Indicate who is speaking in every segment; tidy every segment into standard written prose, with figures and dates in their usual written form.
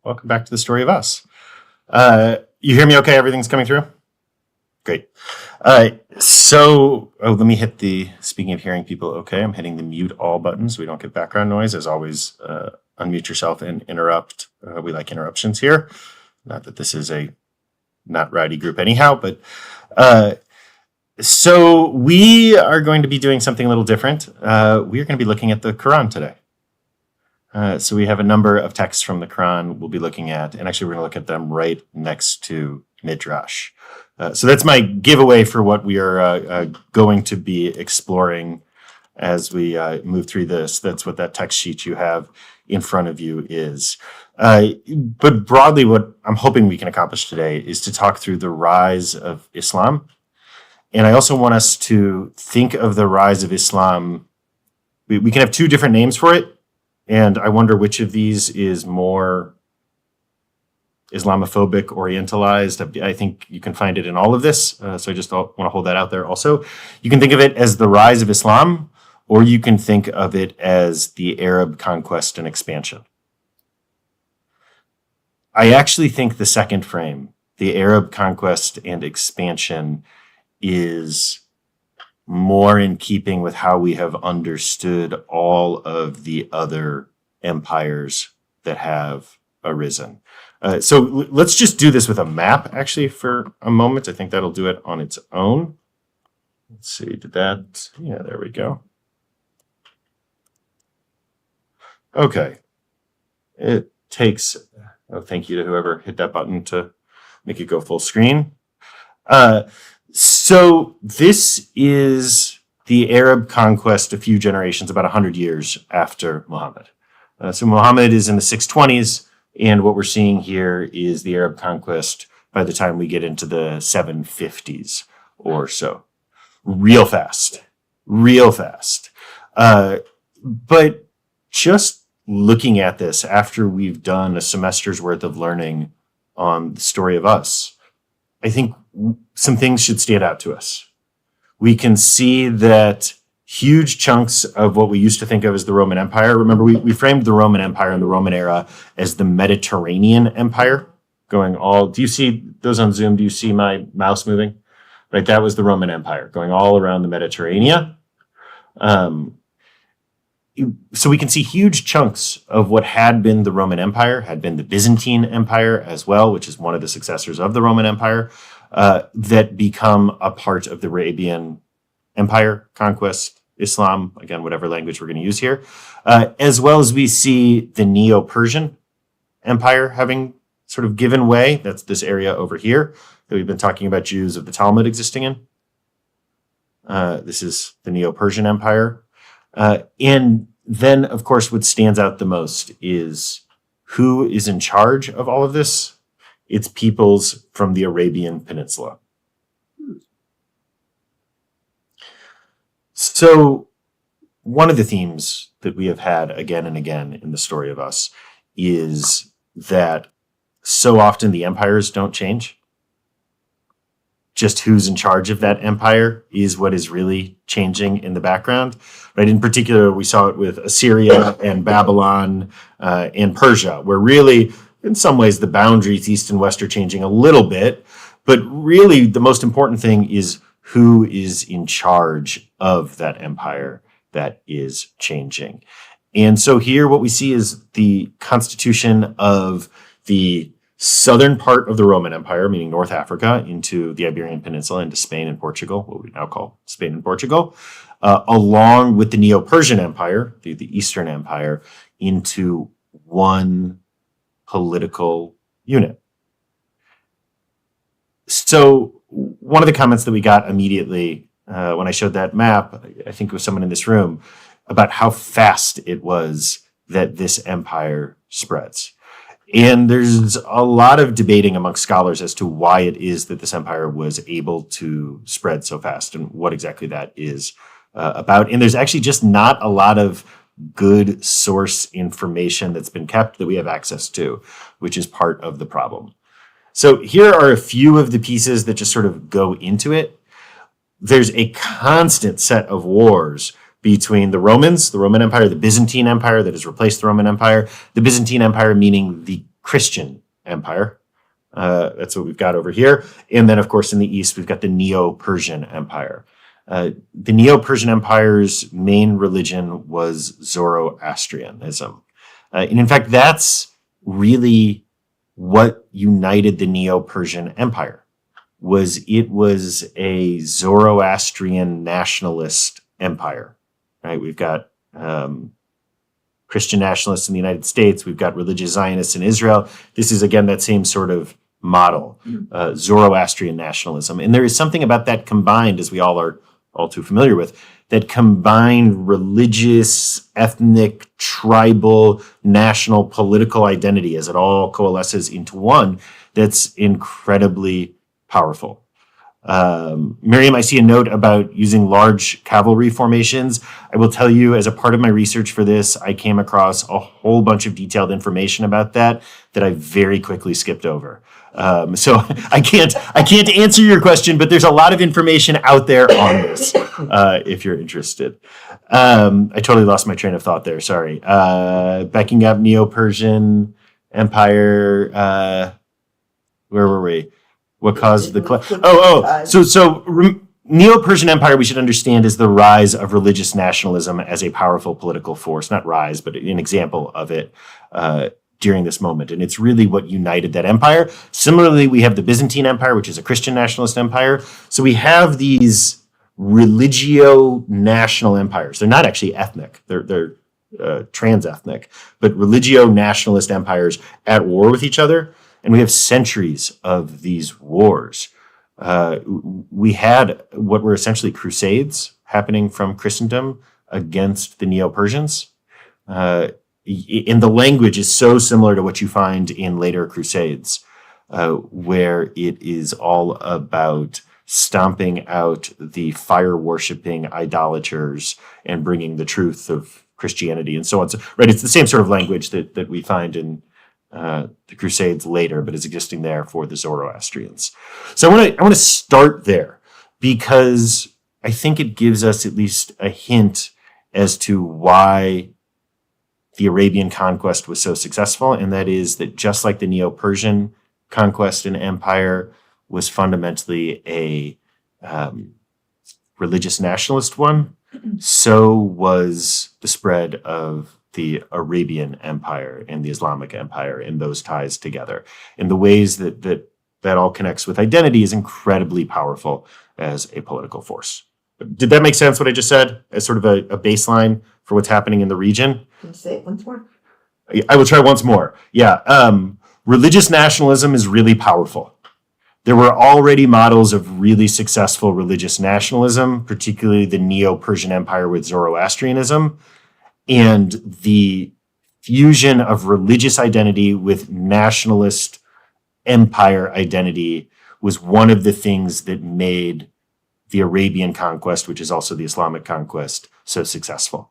Speaker 1: Welcome back to the Story of Us. You hear me okay? Everything's coming through? Great. Let me hit speaking of hearing people okay, I'm hitting the mute all button so we don't get background noise. As always, unmute yourself and interrupt. We like interruptions here. Not that this is a not rowdy group anyhow, but so we are going to be doing something a little different. We are going to be looking at the Quran today. So we have a number of texts from the Quran we'll be looking at, and actually we're going to look at them right next to Midrash. So that's my giveaway for what we are going to be exploring as we move through this. That's what that text sheet you have in front of you is. But broadly, what I'm hoping we can accomplish today is to talk through the rise of Islam. And I also want us to think of the rise of Islam. We can have two different names for it. And I wonder which of these is more Islamophobic, orientalized. I think you can find it in all of this. So I just want to hold that out there also. You can think of it as the rise of Islam, or you can think of it as the Arab conquest and expansion. I actually think the second frame, the Arab conquest and expansion, is more in keeping with how we have understood all of the other empires that have arisen. So let's just do this with a map, actually, for a moment. I think that'll do it on its own. Let's see, did that? Yeah, there we go. Okay. It takes, thank you to whoever hit that button to make it go full screen. So this is the Arab conquest a few generations, about 100 years after Muhammad. So Muhammad is in the 620s, and what we're seeing here is the Arab conquest by the time we get into the 750s or so. Real fast. But just looking at this after we've done a semester's worth of learning on the Story of Us, I think some things should stand out to us. We can see that huge chunks of what we used to think of as the Roman Empire. Remember, we framed the Roman Empire and the Roman era as the Mediterranean Empire, going all. Do you see those on Zoom? Do you see my mouse moving? Right, that was the Roman Empire, going all around the Mediterranean. So we can see huge chunks of what had been the Roman Empire, had been the Byzantine Empire as well, which is one of the successors of the Roman Empire, that become a part of the Arabian Empire, conquest, Islam, again, whatever language we're going to use here, as well as we see the Neo-Persian Empire having sort of given way. That's this area over here that we've been talking about Jews of the Talmud existing in. This is the Neo-Persian Empire. And then, of course, what stands out the most is who is in charge of all of this. It's peoples from the Arabian Peninsula. So one of the themes that we have had again and again in the Story of Us is that so often the empires don't change. Just who's in charge of that empire is what is really changing in the background. Right? In particular, we saw it with Assyria and Babylon and Persia, where really, in some ways, the boundaries east and west are changing a little bit. But really, the most important thing is who is in charge of that empire that is changing. And so here what we see is the constitution of the southern part of the Roman Empire, meaning North Africa, into the Iberian Peninsula, into Spain and Portugal, what we now call Spain and Portugal, along with the Neo-Persian Empire, the Eastern Empire, into one political unit. So one of the comments that we got immediately when I showed that map, I think it was someone in this room, about how fast it was that this empire spreads. And there's a lot of debating among scholars as to why it is that this empire was able to spread so fast and what exactly that is about. And there's actually just not a lot of good source information that's been kept that we have access to, which is part of the problem. So here are a few of the pieces that just sort of go into it. There's a constant set of wars between the Romans, the Roman Empire, the Byzantine Empire that has replaced the Roman Empire, the Byzantine Empire meaning the Christian empire. That's what we've got over here. And then, of course, in the east, we've got the Neo-Persian Empire. The Neo-Persian Empire's main religion was Zoroastrianism. And in fact, that's really what united the Neo-Persian Empire. It was a Zoroastrian nationalist empire, right? We've got Christian nationalists in the United States. We've got religious Zionists in Israel. This is, again, that same sort of model, Zoroastrian nationalism. And there is something about that combined, as we all are all too familiar with, that combined religious, ethnic, tribal, national, political identity as it all coalesces into one that's incredibly powerful. Miriam, I see a note about using large cavalry formations. I will tell you, as a part of my research for this, I came across a whole bunch of detailed information about that I very quickly skipped over. So I can't answer your question, but there's a lot of information out there on this, if you're interested. I totally lost my train of thought there. Sorry. Backing up, Neo-Persian Empire. Where were we? What caused the Neo-Persian Empire, we should understand, is the rise of religious nationalism as a powerful political force. Not rise, but an example of it during this moment. And it's really what united that empire. Similarly, we have the Byzantine Empire, which is a Christian nationalist empire. So we have these religio-national empires. They're not actually ethnic. They're trans-ethnic, but religio-nationalist empires at war with each other. And we have centuries of these wars. We had what were essentially crusades happening from Christendom against the Neo-Persians. And the language is so similar to what you find in later crusades, where it is all about stomping out the fire-worshipping idolaters and bringing the truth of Christianity and so on. So, right, it's the same sort of language that we find in the Crusades later, but is existing there for the Zoroastrians. So I want to start there because I think it gives us at least a hint as to why the Arabian conquest was so successful, and that is that just like the Neo-Persian conquest and empire was fundamentally a religious nationalist one, so was the spread of the Arabian Empire and the Islamic Empire and those ties together. And the ways that all connects with identity is incredibly powerful as a political force. Did that make sense, what I just said, as sort of a baseline for what's happening in the region?
Speaker 2: Can you say it once more?
Speaker 1: I will try once more. Yeah. Religious nationalism is really powerful. There were already models of really successful religious nationalism, particularly the Neo-Persian Empire with Zoroastrianism. And the fusion of religious identity with nationalist empire identity was one of the things that made the Arabian conquest, which is also the Islamic conquest, so successful.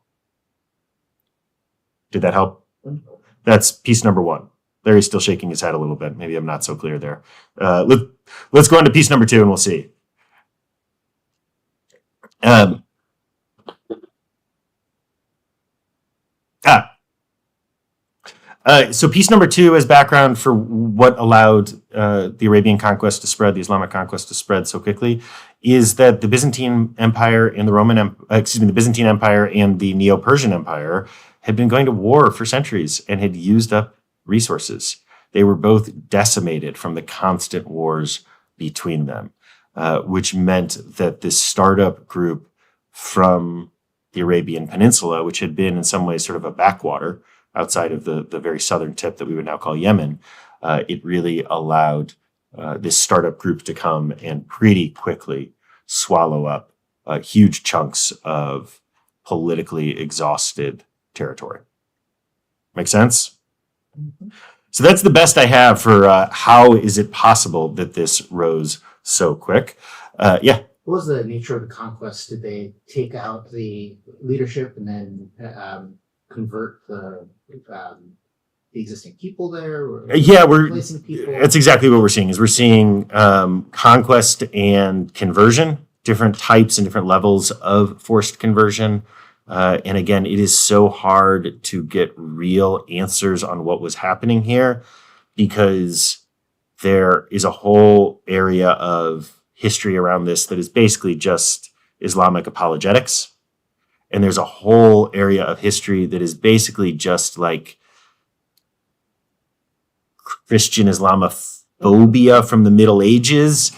Speaker 1: Did that help? That's piece number one. Larry's still shaking his head a little bit. Maybe I'm not so clear there. Let's go on to piece number two and we'll see. So piece number two as background for what allowed the Arabian conquest to spread, the Islamic conquest to spread so quickly, is that the Byzantine Empire and the Byzantine Empire and the Neo-Persian Empire had been going to war for centuries and had used up resources. They were both decimated from the constant wars between them, which meant that this startup group from the Arabian Peninsula, which had been in some ways sort of a backwater outside of the very southern tip that we would now call Yemen, it really allowed this startup group to come and pretty quickly swallow up huge chunks of politically exhausted territory. Make sense? Mm-hmm. So that's the best I have for how is it possible that this rose so quick. Yeah.
Speaker 3: What was the nature of the conquest? Did they take out the leadership and then convert the existing people there?
Speaker 1: Yeah, that's exactly what we're seeing. We're seeing conquest and conversion, different types and different levels of forced conversion. And again, it is so hard to get real answers on what was happening here because there is a whole area of history around this that is basically just Islamic apologetics. And there's a whole area of history that is basically just like Christian Islamophobia from the Middle Ages.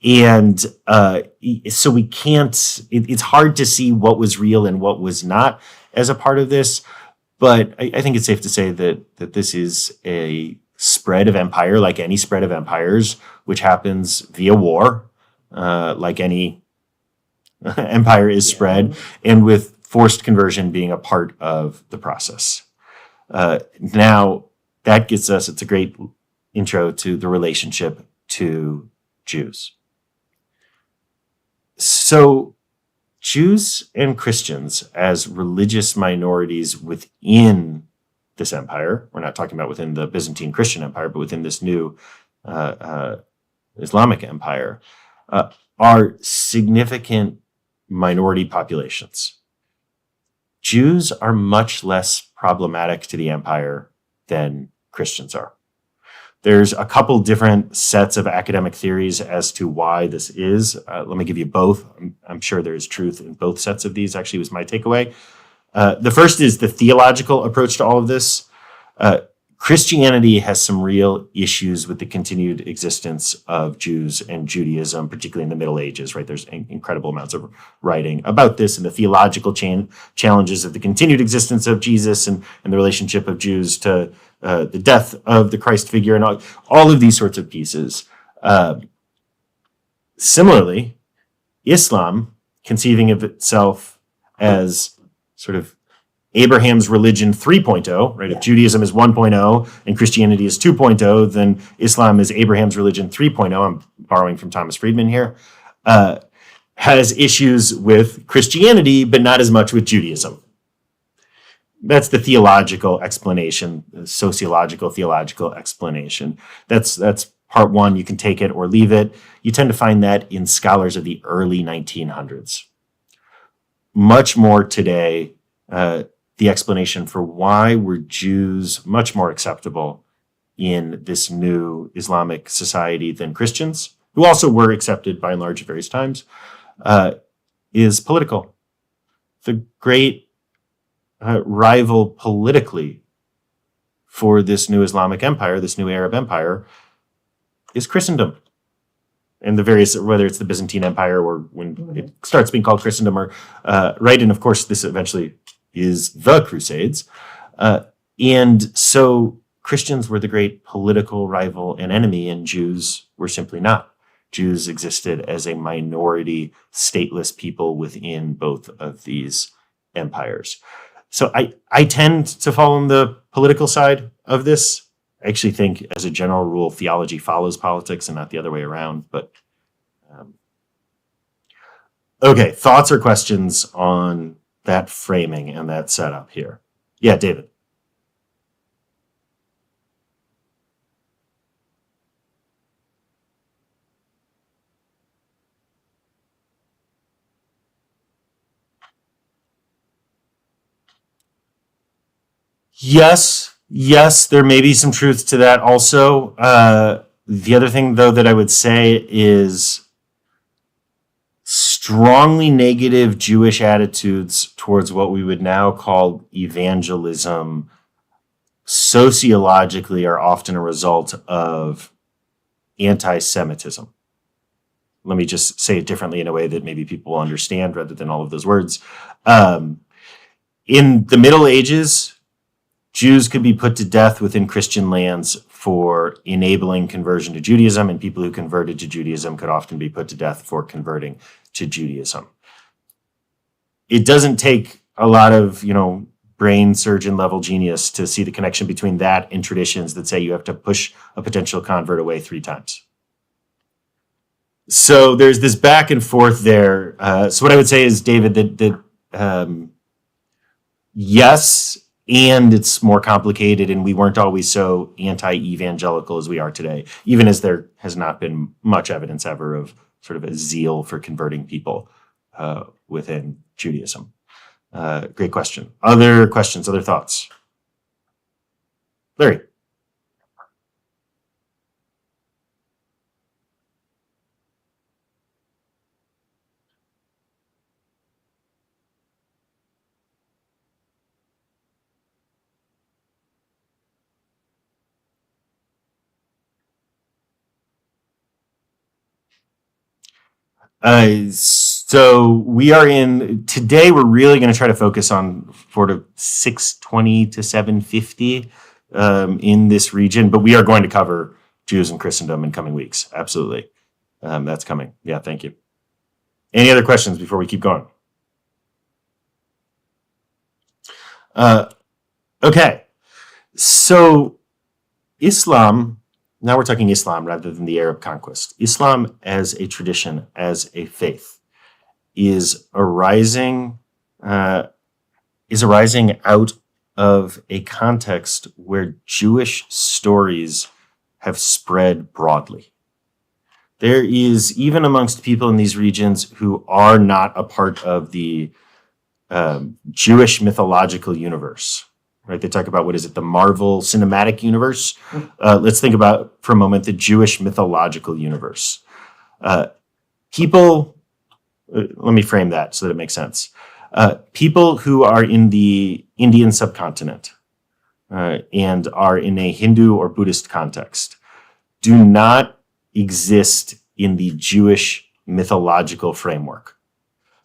Speaker 1: And so we can't, it's hard to see what was real and what was not as a part of this. But I think it's safe to say that this is a spread of empire, like any spread of empires, which happens via war, like any empire is spread, and with forced conversion being a part of the process. Now, that gets us, it's a great intro to the relationship to Jews. So, Jews and Christians as religious minorities within this empire, we're not talking about within the Byzantine Christian Empire, but within this new Islamic empire, are significant minority populations. Jews are much less problematic to the empire than Christians are. There's a couple different sets of academic theories as to why this is. Let me give you both. I'm sure there is truth in both sets of these, actually, was my takeaway. The first is the theological approach to all of this. Christianity has some real issues with the continued existence of Jews and Judaism, particularly in the Middle Ages, right? There's incredible amounts of writing about this and the theological challenges of the continued existence of Jesus and the relationship of Jews to the death of the Christ figure and all of these sorts of pieces. Similarly, Islam, conceiving of itself as sort of Abraham's religion 3.0, right? If Judaism is 1.0 and Christianity is 2.0, then Islam is Abraham's religion 3.0. I'm borrowing from Thomas Friedman here. Has issues with Christianity, but not as much with Judaism. That's the theological explanation, the sociological, theological explanation. That's part one. You can take it or leave it. You tend to find that in scholars of the early 1900s. Much more today, the explanation for why were Jews much more acceptable in this new Islamic society than Christians, who also were accepted by and large at various times, is political. The great rival politically for this new Islamic empire, this new Arab empire, is Christendom. And the various, whether it's the Byzantine Empire or when it starts being called Christendom, or right, and of course this eventually is the Crusades. And so Christians were the great political rival and enemy, and Jews were simply not. Jews existed as a minority, stateless people within both of these empires. So I tend to fall on the political side of this. I actually think, as a general rule, theology follows politics and not the other way around. But okay, thoughts or questions on that framing and that setup here? Yeah, David. Yes, there may be some truth to that also. The other thing, though, that I would say is strongly negative Jewish attitudes towards what we would now call evangelism sociologically are often a result of anti-Semitism. Let me just say it differently in a way that maybe people will understand rather than all of those words. In the Middle Ages, Jews could be put to death within Christian lands for enabling conversion to Judaism, and people who converted to Judaism could often be put to death for converting to Judaism. It doesn't take a lot of, brain surgeon level genius to see the connection between that and traditions that say you have to push a potential convert away 3 times. So there's this back and forth there. So what I would say is, David, that yes, and it's more complicated, and we weren't always so anti-evangelical as we are today, even as there has not been much evidence ever of sort of a zeal for converting people within Judaism. Great question. Other questions, other thoughts? Larry? So we are today, we're really going to try to focus on sort of 620 to 750 in this region, but we are going to cover Jews and Christendom in coming weeks. Absolutely. That's coming. Yeah, thank you. Any other questions before we keep going? Okay. So Islam, now we're talking Islam rather than the Arab conquest. Islam as a tradition, as a faith, is arising out of a context where Jewish stories have spread broadly. There is, even amongst people in these regions who are not a part of the Jewish mythological universe, right? They talk about, the Marvel Cinematic Universe. Let's think about, for a moment, the Jewish mythological universe. Let me frame that so that it makes sense. People who are in the Indian subcontinent and are in a Hindu or Buddhist context do not exist in the Jewish mythological framework.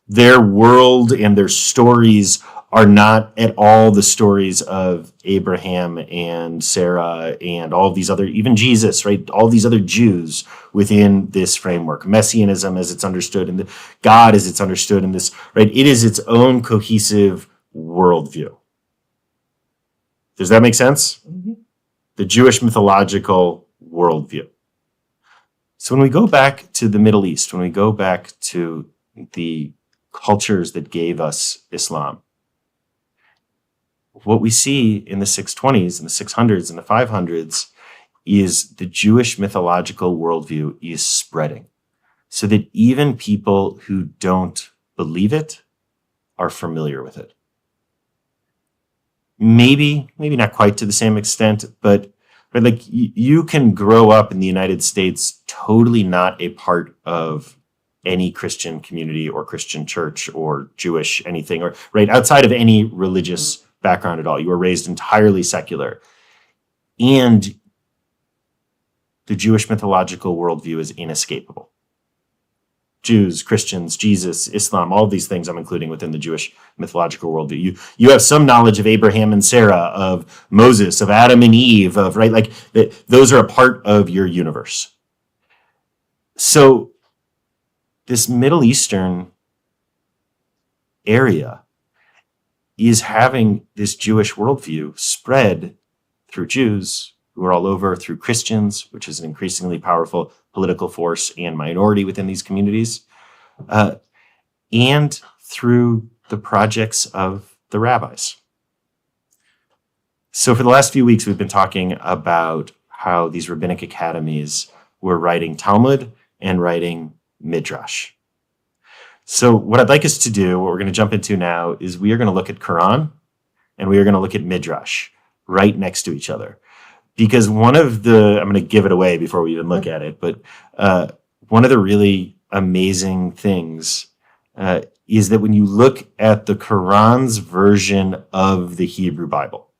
Speaker 1: Their world and their stories are not at all the stories of Abraham and Sarah and all these other, even Jesus, right? All these other Jews within this framework. Messianism as it's understood and God as it's understood in this, right? It is its own cohesive worldview. Does that make sense? Mm-hmm. The Jewish mythological worldview. So when we go back to the Middle East, when we go back to the cultures that gave us Islam, what we see in the 620s and the 600s and the 500s is the Jewish mythological worldview is spreading so that even people who don't believe it are familiar with it. Maybe not quite to the same extent, but like you can grow up in the United States totally not a part of any Christian community or Christian church or Jewish anything, or right outside of any religious background at all. You were raised entirely secular. And the Jewish mythological worldview is inescapable. Jews, Christians, Jesus, Islam, all of these things I'm including within the Jewish mythological worldview. You have some knowledge of Abraham and Sarah, of Moses, of Adam and Eve, of, right? Like those are a part of your universe. So this Middle Eastern area is having this Jewish worldview spread through Jews who are all over, through Christians, which is an increasingly powerful political force and minority within these communities, and through the projects of the rabbis. So for the last few weeks, we've been talking about how these rabbinic academies were writing Talmud and writing Midrash. So what I'd like us to do, what we're going to jump into now, is we are going to look at Quran and we are going to look at Midrash right next to each other. Because I'm going to give it away before we even look at it, but one of the really amazing things is that when you look at the Quran's version of the Hebrew Bible,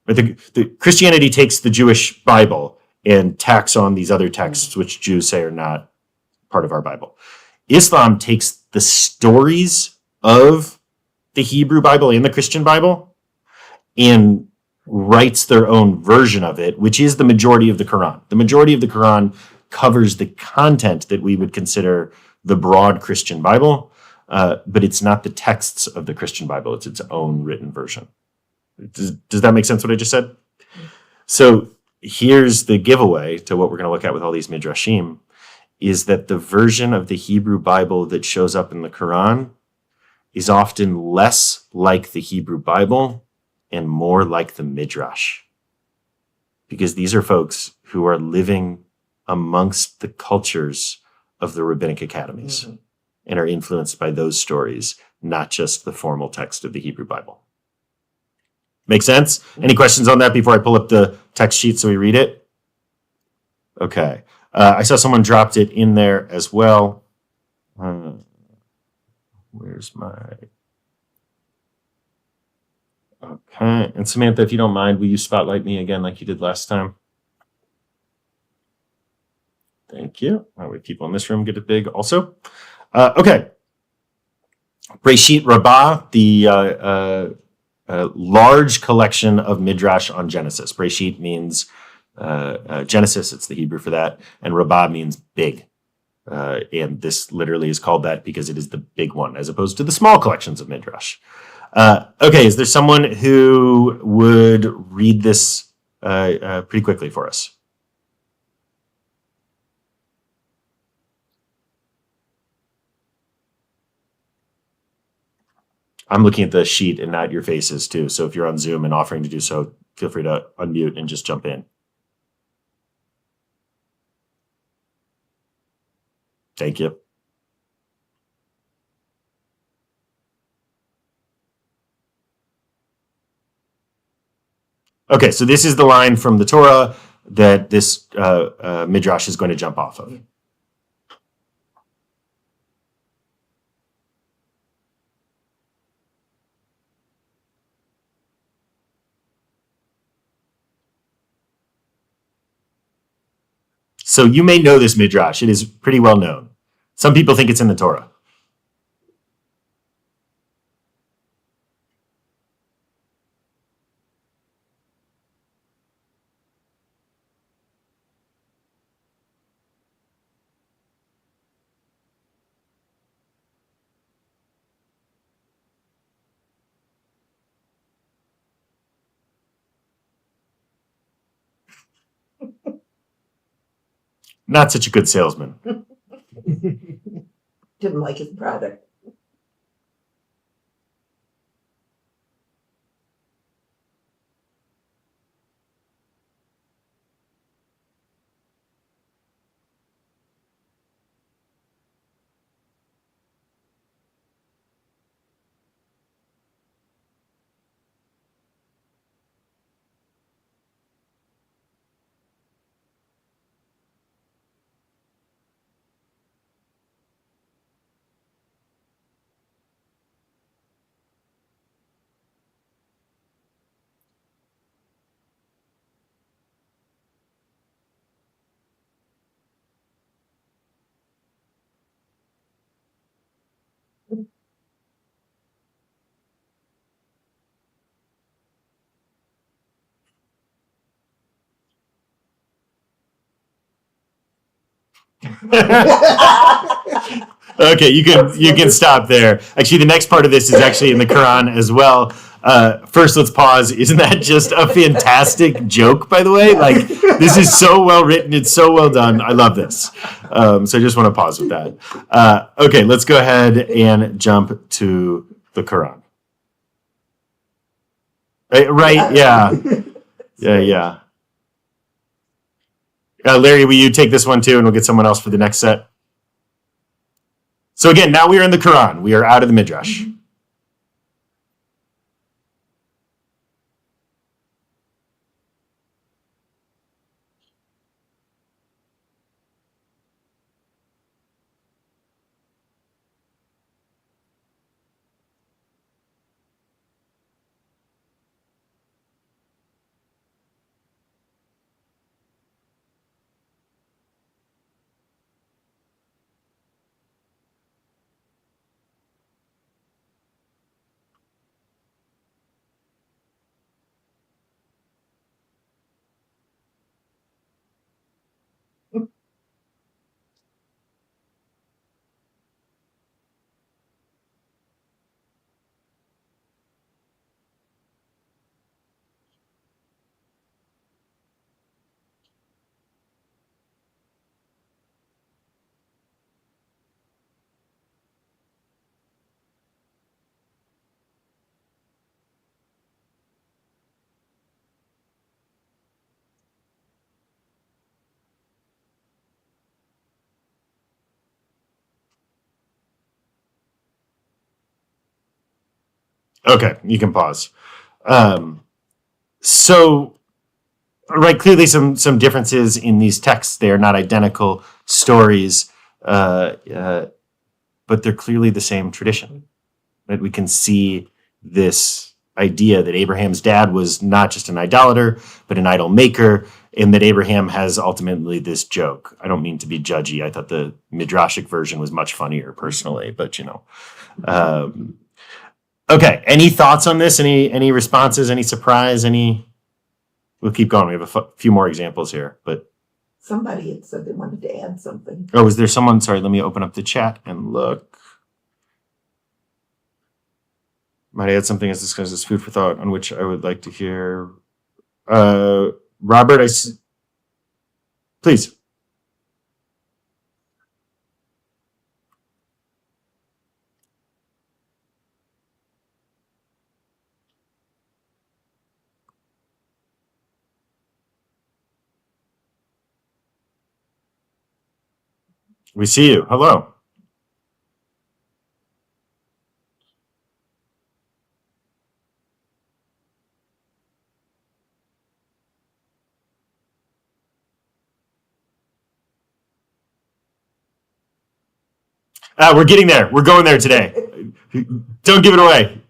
Speaker 1: the Christianity takes the Jewish Bible and tacks on these other texts, which Jews say are not part of our Bible. Islam takes the stories of the Hebrew Bible and the Christian Bible and writes their own version of it, which is the majority of the Quran. The majority of the Quran covers the content that we would consider the broad Christian Bible, but it's not the texts of the Christian Bible. It's its own written version. Does that make sense what I just said? So here's the giveaway to what we're going to look at with all these midrashim, is that the version of the Hebrew Bible that shows up in the Quran is often less like the Hebrew Bible and more like the Midrash. Because these are folks who are living amongst the cultures of the rabbinic academies and are influenced by those stories, not just the formal text of the Hebrew Bible. Make sense? Any questions on that before I pull up the text sheet so we read it? Okay. I saw someone dropped it in there as well. Where's my... Okay. And Samantha, if you don't mind, will you spotlight me again like you did last time? Thank you. That way people in this room get it big also. Okay. Breshit Rabbah, the large collection of midrash on Genesis. Breshit means Genesis, it's the Hebrew for that, and Rabbah means big. And this literally is called that because it is the big one, as opposed to the small collections of midrash. Okay, is there someone who would read this pretty quickly for us? I'm looking at the sheet and not your faces too. So if you're on Zoom and offering to do so, feel free to unmute and just jump in. Thank you. Okay, so this is the line from the Torah that this midrash is going to jump off of. So you may know this midrash. It is pretty well known. Some people think it's in the Torah. Not such a good salesman.
Speaker 2: Didn't like his product.
Speaker 1: Okay, you can stop there. Actually, the next part of this is actually in the Quran as well. First, let's pause. Isn't that just a fantastic joke, by the way? Like, this is so well written. It's so well done. I love this. So I just want to pause with that. Okay, let's go ahead and jump to the Quran. Right? Yeah. Yeah. Larry, will you take this one too, and we'll get someone else for the next set? So again, now we are in the Quran. We are out of the Midrash. Okay, you can pause. So, right, clearly some differences in these texts. They are not identical stories, but they're clearly the same tradition. Right? We can see this idea that Abraham's dad was not just an idolater, but an idol maker, and that Abraham has ultimately this joke. I don't mean to be judgy. I thought the midrashic version was much funnier personally, but okay. Any thoughts on this? Any responses? Any surprise? We'll keep going. We have a few more examples here, but
Speaker 2: Somebody had said they wanted to add something.
Speaker 1: oh, is there someone? Sorry, let me open up the chat and look. Might I add something as discussed as food for thought on which I would like to hear? Robert, please. We see you. Hello. We're getting there. We're going there today. Don't give it away.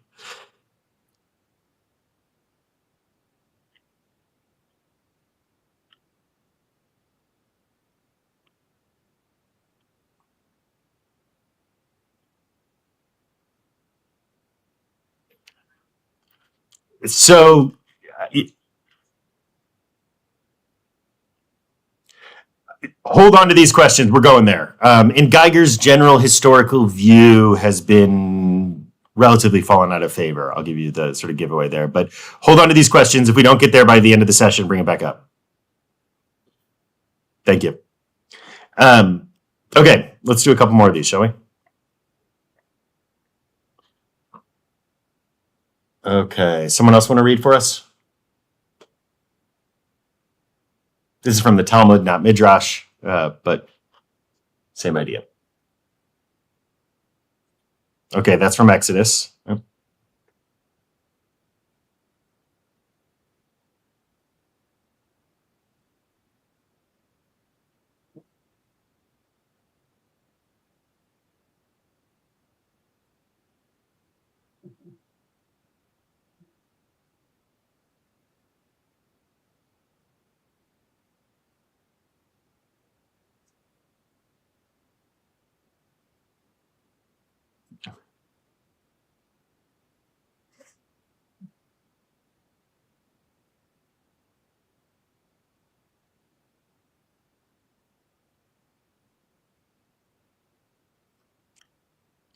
Speaker 1: So, hold on to these questions. We're going there. And Geiger's general historical view has been relatively fallen out of favor. I'll give you the sort of giveaway there. But hold on to these questions. If we don't get there by the end of the session, bring it back up. Thank you. Okay, let's do a couple more of these, shall we? Okay, someone else want to read for us? This is from the Talmud, not Midrash, but same idea. Okay, that's from Exodus. Yep.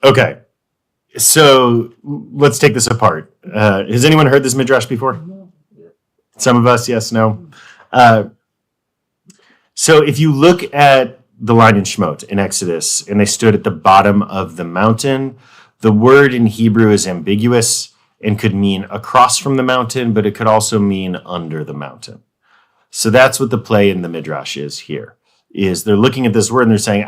Speaker 1: Okay, so let's take this apart. Has anyone heard this Midrash before? Some of us, yes, no. So if you look at the line in Shemot in Exodus, and they stood at the bottom of the mountain, the word in Hebrew is ambiguous and could mean across from the mountain, but it could also mean under the mountain. So that's what the play in the Midrash is here, is they're looking at this word and they're saying,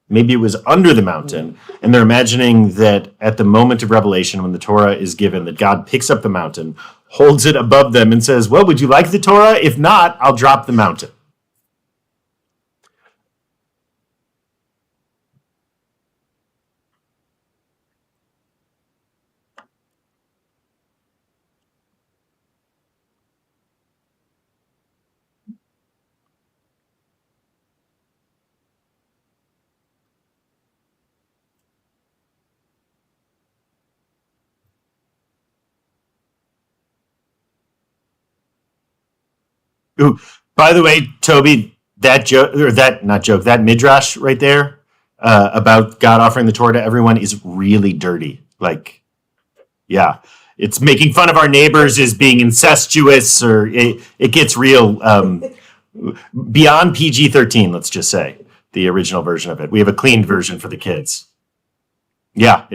Speaker 1: maybe it was under the mountain. And they're imagining that at the moment of revelation, when the Torah is given, that God picks up the mountain, holds it above them and says, well, would you like the Torah? If not, I'll drop the mountain. Ooh, by the way, Toby, that joke, or that, not joke, that Midrash right there about God offering the Torah to everyone is really dirty. Like, yeah, it's making fun of our neighbors as being incestuous, or it gets real beyond PG-13, let's just say, the original version of it. We have a cleaned version for the kids. Yeah.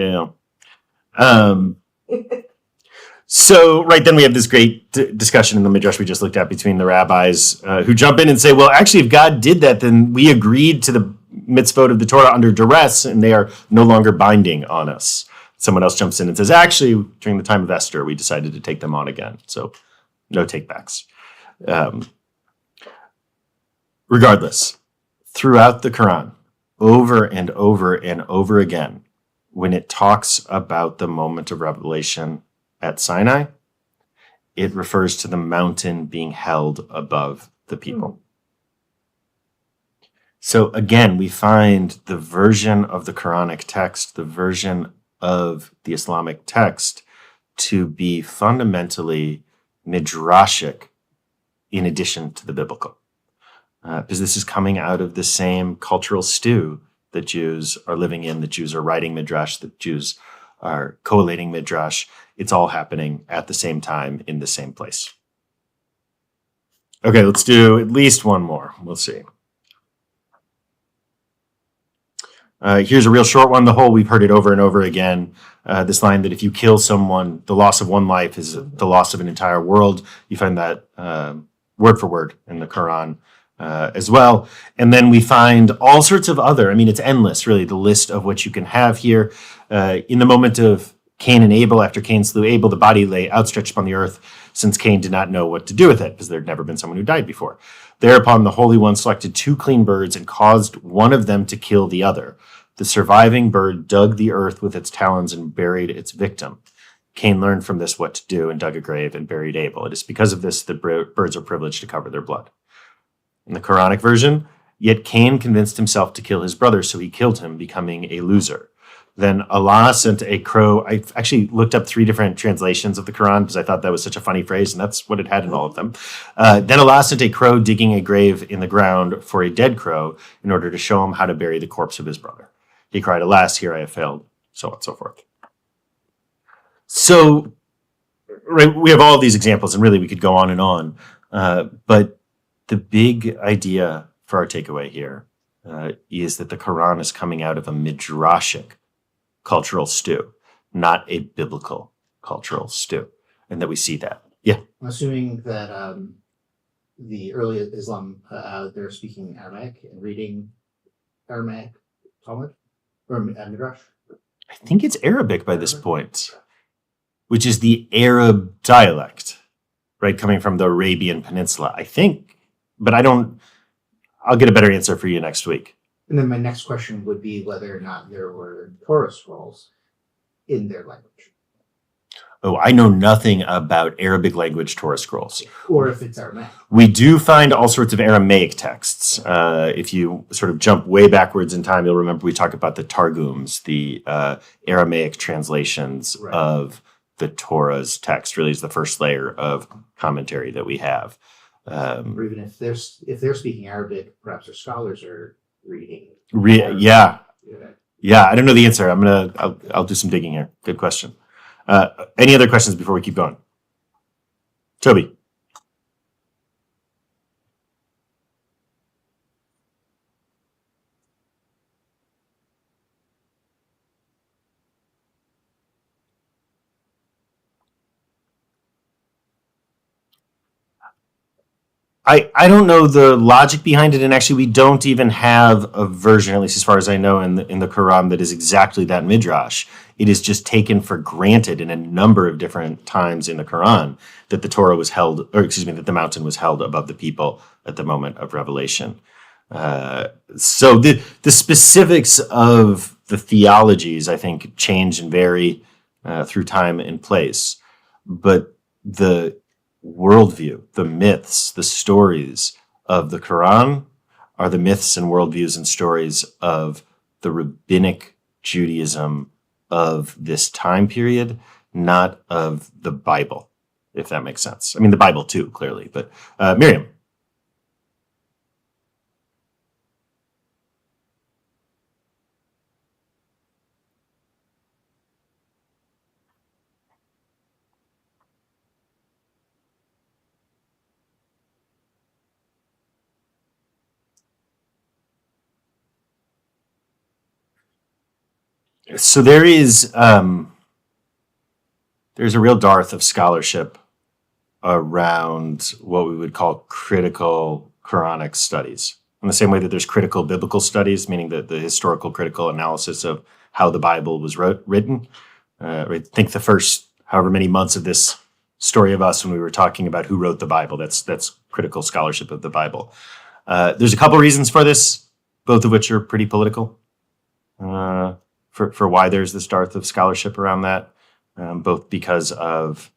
Speaker 1: So right then we have this great discussion in the Midrash we just looked at between the rabbis who jump in and say, well, actually, if God did that, then we agreed to the mitzvot of the Torah under duress, and they are no longer binding on us. Someone else jumps in and says, actually, during the time of Esther, we decided to take them on again. So no takebacks. Regardless, throughout the Quran, over and over and over again, when it talks about the moment of revelation at Sinai, it refers to the mountain being held above the people. So again, we find the version of the Quranic text, the version of the Islamic text, to be fundamentally midrashic in addition to the biblical. Because this is coming out of the same cultural stew that Jews are living in, that Jews are writing midrash, that Jews are collating midrash. It's all happening at the same time in the same place. Okay, let's do at least one more. We'll see. Here's a real short one. The whole, we've heard it over and over again. This line that if you kill someone, the loss of one life is the loss of an entire world. You find that word for word in the Quran as well. And then we find all sorts of other, it's endless, really, the list of what you can have here. In the moment of Cain and Abel, after Cain slew Abel, the body lay outstretched upon the earth, since Cain did not know what to do with it, because there had never been someone who died before. Thereupon the Holy One selected 2 clean birds and caused one of them to kill the other. The surviving bird dug the earth with its talons and buried its victim. Cain learned from this what to do and dug a grave and buried Abel. It is because of this that birds are privileged to cover their blood. In the Quranic version, yet Cain convinced himself to kill his brother, so he killed him, becoming a loser. Then Allah sent a crow. I actually looked up 3 different translations of the Quran because I thought that was such a funny phrase, and that's what it had in all of them. Then Allah sent a crow digging a grave in the ground for a dead crow in order to show him how to bury the corpse of his brother. He cried, "Alas, here I have failed," so on and so forth. So, right, we have all of these examples, and really we could go on and on. But the big idea for our takeaway here is that the Quran is coming out of a midrashic cultural stew, not a biblical cultural stew, and that we see that. Yeah.
Speaker 3: I'm assuming that the early Islam, they're speaking Aramaic and reading Aramaic Talmud or Midrash.
Speaker 1: I think it's Arabic by this point, which is the Arab dialect, right, coming from the Arabian Peninsula, I think. But I'll get a better answer for you next week.
Speaker 3: And then my next question would be whether or not there were Torah scrolls in their language.
Speaker 1: Oh, I know nothing about Arabic language Torah scrolls.
Speaker 3: Or if it's Aramaic.
Speaker 1: We do find all sorts of Aramaic texts. If you sort of jump way backwards in time, you'll remember we talk about the Targums, the Aramaic translations
Speaker 3: Right.
Speaker 1: of the Torah's text. Really is the first layer of commentary that we have.
Speaker 3: Or even if they're speaking Arabic, perhaps their scholars are reading.
Speaker 1: Yeah. I don't know the answer. I'll do some digging here. Good question. Any other questions before we keep going? Toby. I don't know the logic behind it, and actually we don't even have a version, at least as far as I know, in the Quran that is exactly that midrash. It is just taken for granted in a number of different times in the Quran that the Torah was held, that the mountain was held above the people at the moment of revelation. So the specifics of the theologies, I think, change and vary through time and place, but the worldview, the myths, the stories of the Quran are the myths and worldviews and stories of the rabbinic Judaism of this time period, not of the Bible, if that makes sense. I mean, the Bible too, clearly, but Miriam. So there's a real dearth of scholarship around what we would call critical Quranic studies. In the same way that there's critical biblical studies, meaning the historical critical analysis of how the Bible was written. I think the first however many months of this story of us when we were talking about who wrote the Bible, that's critical scholarship of the Bible. There's a couple reasons for this, both of which are pretty political. For why there's this dearth of scholarship around that, both because of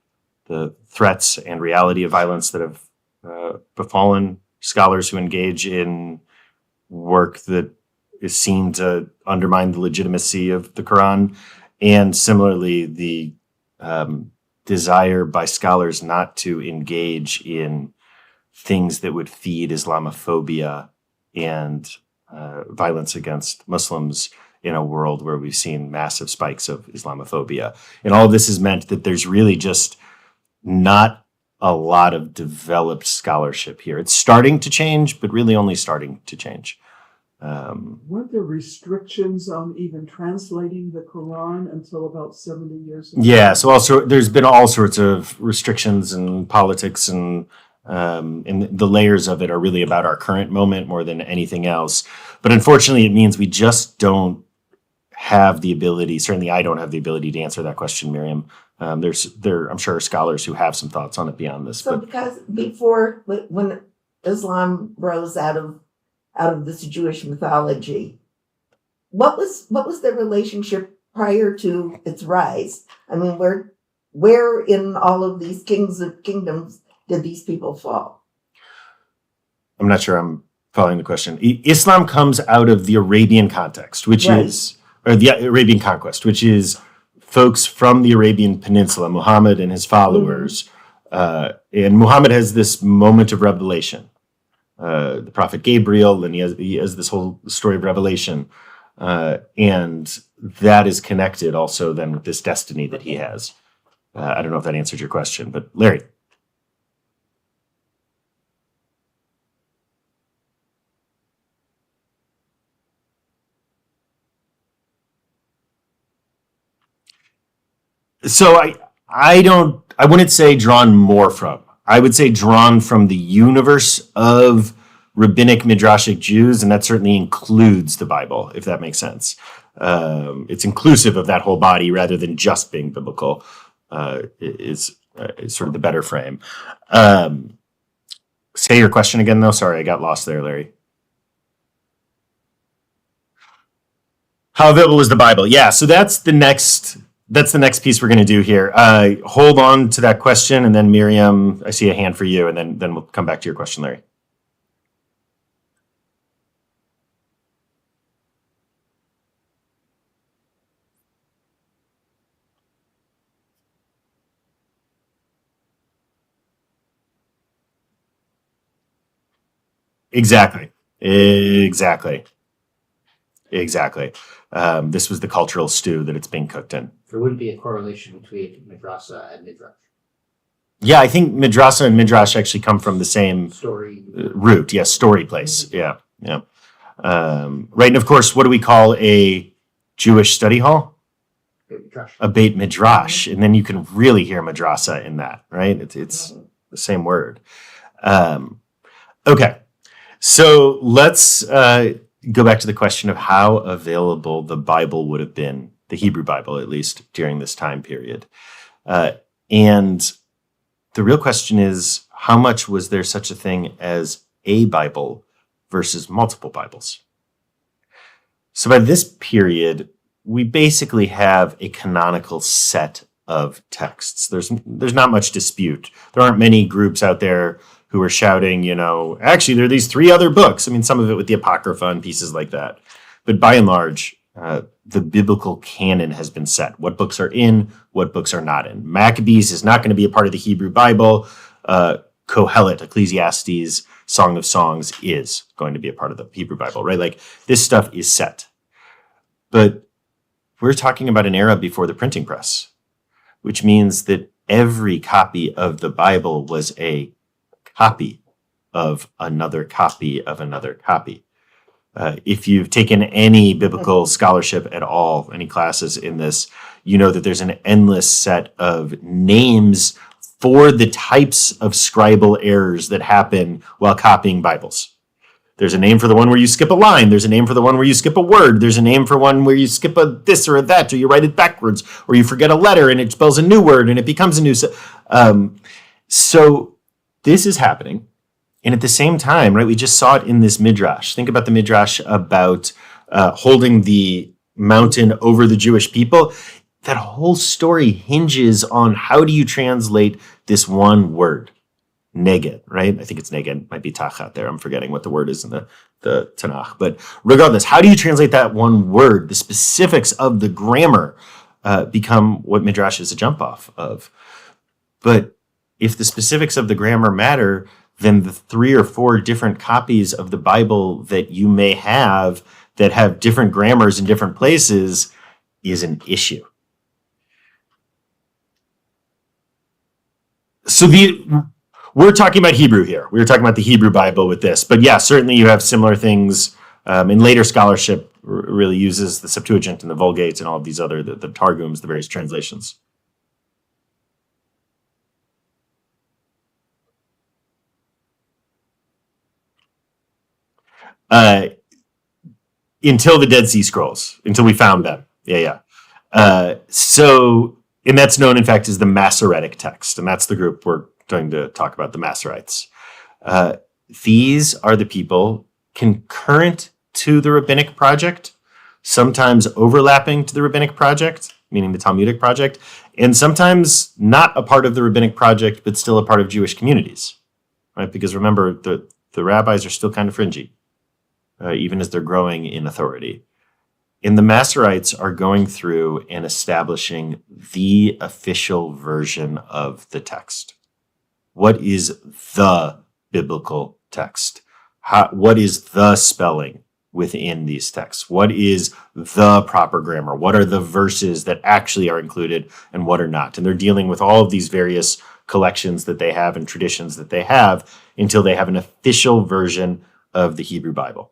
Speaker 1: the threats and reality of violence that have befallen scholars who engage in work that is seen to undermine the legitimacy of the Quran, and similarly the desire by scholars not to engage in things that would feed Islamophobia and violence against Muslims in a world where we've seen massive spikes of Islamophobia. And all of this has meant that there's really just not a lot of developed scholarship here. It's starting to change, but really only starting to change.
Speaker 4: Weren't there restrictions on even translating the Quran until about 70 years ago?
Speaker 1: Yeah, so also there's been all sorts of restrictions and politics, and the layers of it are really about our current moment more than anything else. But unfortunately, it means we just don't have the ability. Certainly, I don't have the ability to answer that question, Miriam. There, I'm sure, are scholars who have some thoughts on it beyond this.
Speaker 2: So
Speaker 1: But
Speaker 2: because before, when Islam rose out of this Jewish mythology, what was their relationship prior to its rise? I mean, where in all of these kingdoms did these people fall?
Speaker 1: I'm not sure I'm following the question. Islam comes out of the Arabian context, which
Speaker 2: Right.
Speaker 1: is, or the Arabian conquest, which is folks from the Arabian Peninsula, Muhammad and his followers. And Muhammad has this moment of revelation. The prophet Gabriel, and he has this whole story of revelation. And that is connected also then with this destiny that he has. I don't know if that answered your question, but Larry. So I wouldn't say drawn more from. I would say drawn from the universe of rabbinic midrashic Jews, and that certainly includes the Bible, if that makes sense. It's inclusive of that whole body rather than just being biblical. Is sort of the better frame. Say your question again, though. Sorry, I got lost there, Larry. How available is the Bible? Yeah, so that's the next piece we're going to do here. Hold on to that question, and then Miriam, I see a hand for you, and then we'll come back to your question, Larry. Exactly. This was the cultural stew that it's being cooked in.
Speaker 3: There wouldn't be a correlation between madrasa and midrash.
Speaker 1: Yeah, I think midrasa and midrash actually come from the same
Speaker 3: Story.
Speaker 1: root. Yes, story place. Yeah. Right, and of course, what do we call a Jewish study hall?
Speaker 3: Midrash.
Speaker 1: A Beit Midrash, and then you can really hear madrasa in that, right? It's the same word. Okay, so let's go back to the question of how available the Bible would have been, the Hebrew Bible at least, during this time period. And the real question is, how much was there such a thing as a Bible versus multiple Bibles? So by this period, we basically have a canonical set of texts. There's not much dispute. There aren't many groups out there who are shouting, actually, there are these 3 other books. I mean, some of it with the Apocrypha and pieces like that. But by and large, the biblical canon has been set. What books are in, what books are not in. Maccabees is not going to be a part of the Hebrew Bible. Kohelet, Ecclesiastes, Song of Songs is going to be a part of the Hebrew Bible, right? Like, this stuff is set. But we're talking about an era before the printing press, which means that every copy of the Bible was a copy of another copy of another copy. If you've taken any biblical scholarship at all, any classes in this, you know that there's an endless set of names for the types of scribal errors that happen while copying Bibles. There's a name for the one where you skip a line. There's a name for the one where you skip a word. There's a name for one where you skip a this or a that, or you write it backwards, or you forget a letter and it spells a new word and it becomes a new. So this is happening. And at the same time, right, we just saw it in this midrash. Think about the midrash about holding the mountain over the Jewish people. That whole story hinges on how do you translate this one word. neged, right? I think it's neged, might be tachat there. I'm forgetting what the word is in the Tanakh. But regardless, how do you translate that one word? The specifics of the grammar become what Midrash is a jump off of. But if the specifics of the grammar matter, then the 3 or 4 different copies of the Bible that you may have that have different grammars in different places is an issue. So we're talking about Hebrew here. We were talking about the Hebrew Bible with this. But yeah, certainly you have similar things. In later scholarship really uses the Septuagint and the Vulgate and all of these other, the Targums, the various translations. Until the Dead Sea Scrolls, until we found them. Yeah. And that's known, in fact, as the Masoretic text. And that's the group we're going to talk about, the Masoretes. These are the people concurrent to the Rabbinic Project, sometimes overlapping to the Rabbinic Project, meaning the Talmudic Project, and sometimes not a part of the Rabbinic Project, but still a part of Jewish communities, right? Because remember, the rabbis are still kind of fringy, even as they're growing in authority. And the Masoretes are going through and establishing the official version of the text. What is the biblical text? What is the spelling within these texts? What is the proper grammar? What are the verses that actually are included and what are not? And they're dealing with all of these various collections that they have and traditions that they have until they have an official version of the Hebrew Bible.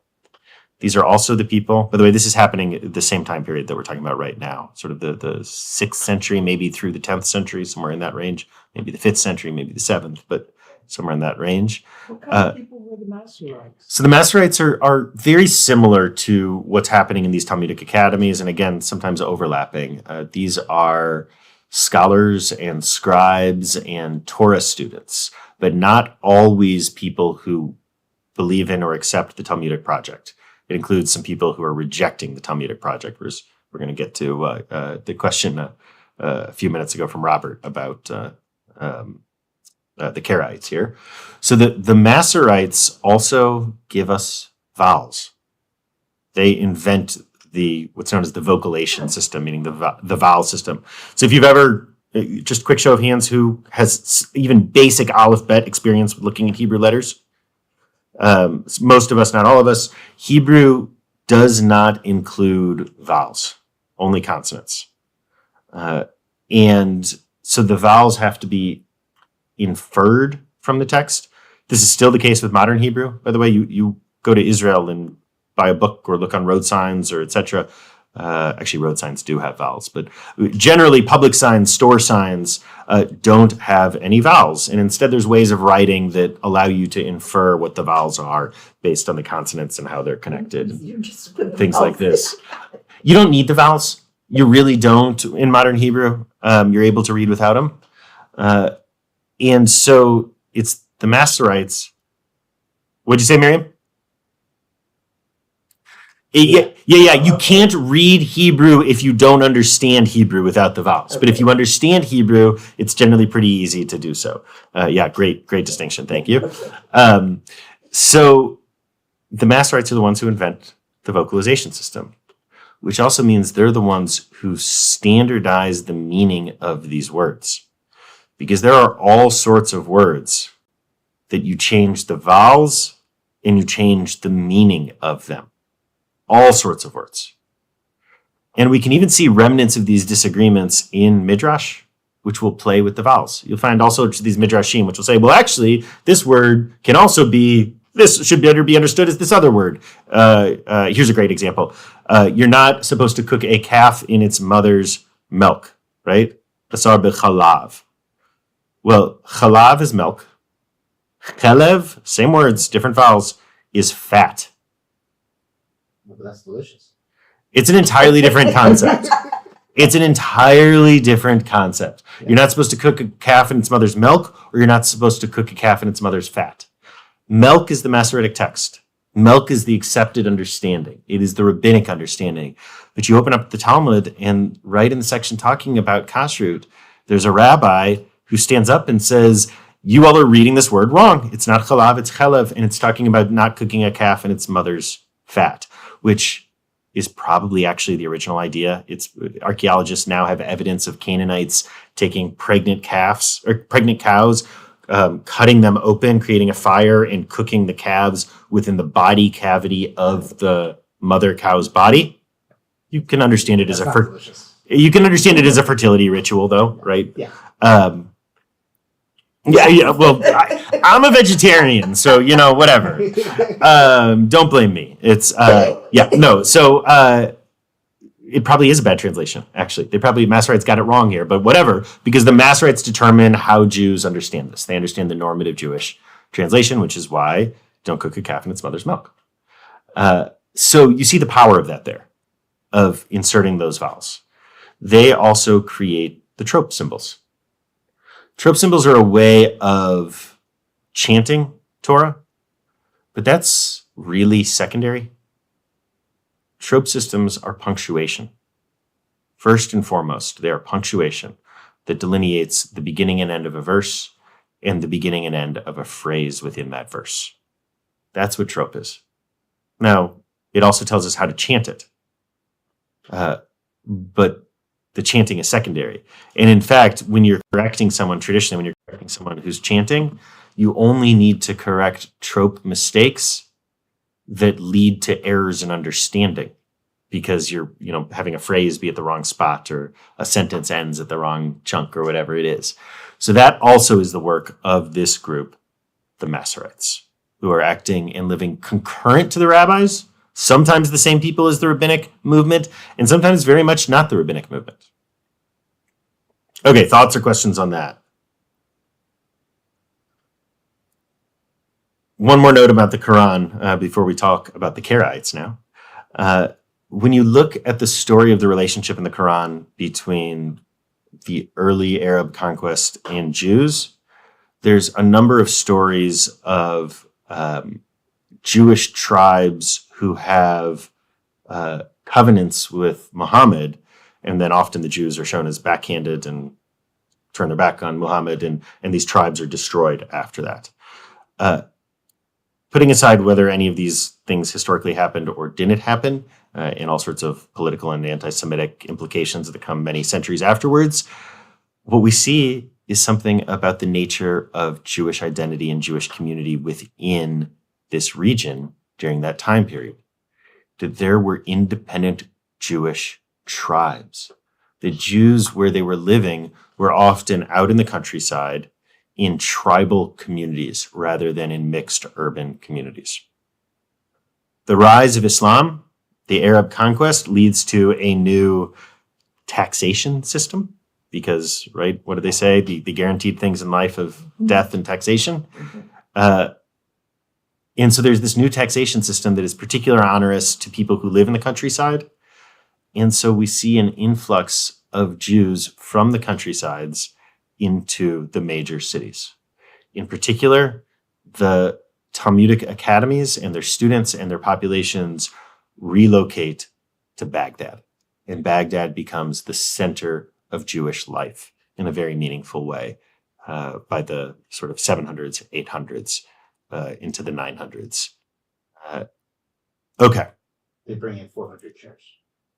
Speaker 1: These are also the people, by the way, this is happening at the same time period that we're talking about right now, sort of the 6th century, maybe through the 10th century, somewhere in that range, maybe the 5th century, maybe the 7th, but somewhere in that range.
Speaker 4: What kind of people were the Masoretes?
Speaker 1: So the Masoretes are very similar to what's happening in these Talmudic academies, and again, sometimes overlapping. These are scholars and scribes and Torah students, but not always people who believe in or accept the Talmudic project. It includes some people who are rejecting the Talmudic project. We're going to get to the question a few minutes ago from Robert about the Karaites here. So the Masoretes also give us vowels. They invent what's known as the vocalization system, meaning the vowel system. So if you've ever, just quick show of hands, who has even basic alphabet experience with looking at Hebrew letters? Most of us, not all of us. Hebrew does not include vowels, only consonants. And so the vowels have to be inferred from the text. This is still the case with modern Hebrew. By the way, you go to Israel and buy a book or look on road signs or etc. Actually, road signs do have vowels, but generally public signs, store signs don't have any vowels. And instead, there's ways of writing that allow you to infer what the vowels are based on the consonants and how they're connected. Things like this. You don't need the vowels. You really don't in modern Hebrew. You're able to read without them. And so it's the Masoretes. What'd you say, Miriam? Yeah. You can't read Hebrew if you don't understand Hebrew without the vowels. Okay. But if you understand Hebrew, it's generally pretty easy to do so. Great distinction. Thank you. Okay. So the Masoretes are the ones who invent the vocalization system, which also means they're the ones who standardize the meaning of these words. Because there are all sorts of words that you change the vowels and you change the meaning of them. All sorts of words. And we can even see remnants of these disagreements in Midrash, which will play with the vowels. You'll find also these Midrashim, which will say, well, actually, this word can also be, this should better be understood as this other word. Here's a great example. You're not supposed to cook a calf in its mother's milk, right? Basar b'chalav. Well, chalav is milk. Chalev, same words, different vowels, is fat.
Speaker 3: But that's delicious.
Speaker 1: It's an entirely different concept. It's an entirely different concept. Yeah. You're not supposed to cook a calf in its mother's milk, or you're not supposed to cook a calf in its mother's fat. Milk is the Masoretic text. Milk is the accepted understanding. It is the rabbinic understanding. But you open up the Talmud, and right in the section talking about kashrut, there's a rabbi who stands up and says, you all are reading this word wrong. It's not chalav, it's chelev, and it's talking about not cooking a calf in its mother's fat, which is probably actually the original idea. It's archaeologists now have evidence of Canaanites taking pregnant calves or pregnant cows, cutting them open, creating a fire, and cooking the calves within the body cavity of the mother cow's body. You can understand it as
Speaker 3: That's
Speaker 1: a
Speaker 3: not delicious.
Speaker 1: you can understand it as a fertility ritual, though, right?
Speaker 3: Yeah.
Speaker 1: Yeah. Well, I'm a vegetarian, so whatever. Don't blame me. It's yeah, no. So it probably is a bad translation. Actually, Masoretes got it wrong here, but whatever, because the Masoretes determine how Jews understand this. They understand the normative Jewish translation, which is why don't cook a calf in its mother's milk. So you see the power of that there, of inserting those vowels. They also create the trope symbols. Trope symbols are a way of chanting Torah, but that's really secondary. Trope systems are punctuation. First and foremost, they are punctuation that delineates the beginning and end of a verse and the beginning and end of a phrase within that verse. That's what trope is. Now, it also tells us how to chant it. But the chanting is secondary. And in fact, when you're correcting someone, traditionally, when you're correcting someone who's chanting, you only need to correct trope mistakes that lead to errors in understanding, because you're, having a phrase be at the wrong spot, or a sentence ends at the wrong chunk, or whatever it is. So that also is the work of this group, the Masoretes, who are acting and living concurrent to the rabbis, sometimes the same people as the rabbinic movement, and sometimes very much not the rabbinic movement. Okay, thoughts or questions on that? One more note about the Quran before we talk about the Karaites now. When you look at the story of the relationship in the Quran between the early Arab conquest and Jews, there's a number of stories of Jewish tribes who have covenants with Muhammad, and then often the Jews are shown as backhanded and turn their back on Muhammad, and these tribes are destroyed after that. Putting aside whether any of these things historically happened or didn't happen, and all sorts of political and anti-Semitic implications that come many centuries afterwards, what we see is something about the nature of Jewish identity and Jewish community within this region during that time period. That there were independent Jewish tribes. The Jews, where they were living, were often out in the countryside in tribal communities rather than in mixed urban communities. The rise of Islam, the Arab conquest, leads to a new taxation system because, right, what do they say? The guaranteed things in life of death and taxation. And so there's this new taxation system that is particularly onerous to people who live in the countryside. And so we see an influx of Jews from the countrysides into the major cities. In particular, the Talmudic academies and their students and their populations relocate to Baghdad. And Baghdad becomes the center of Jewish life in a very meaningful way by the sort of 700s, 800s, into the 900s. Okay.
Speaker 3: They bring in 400 chairs.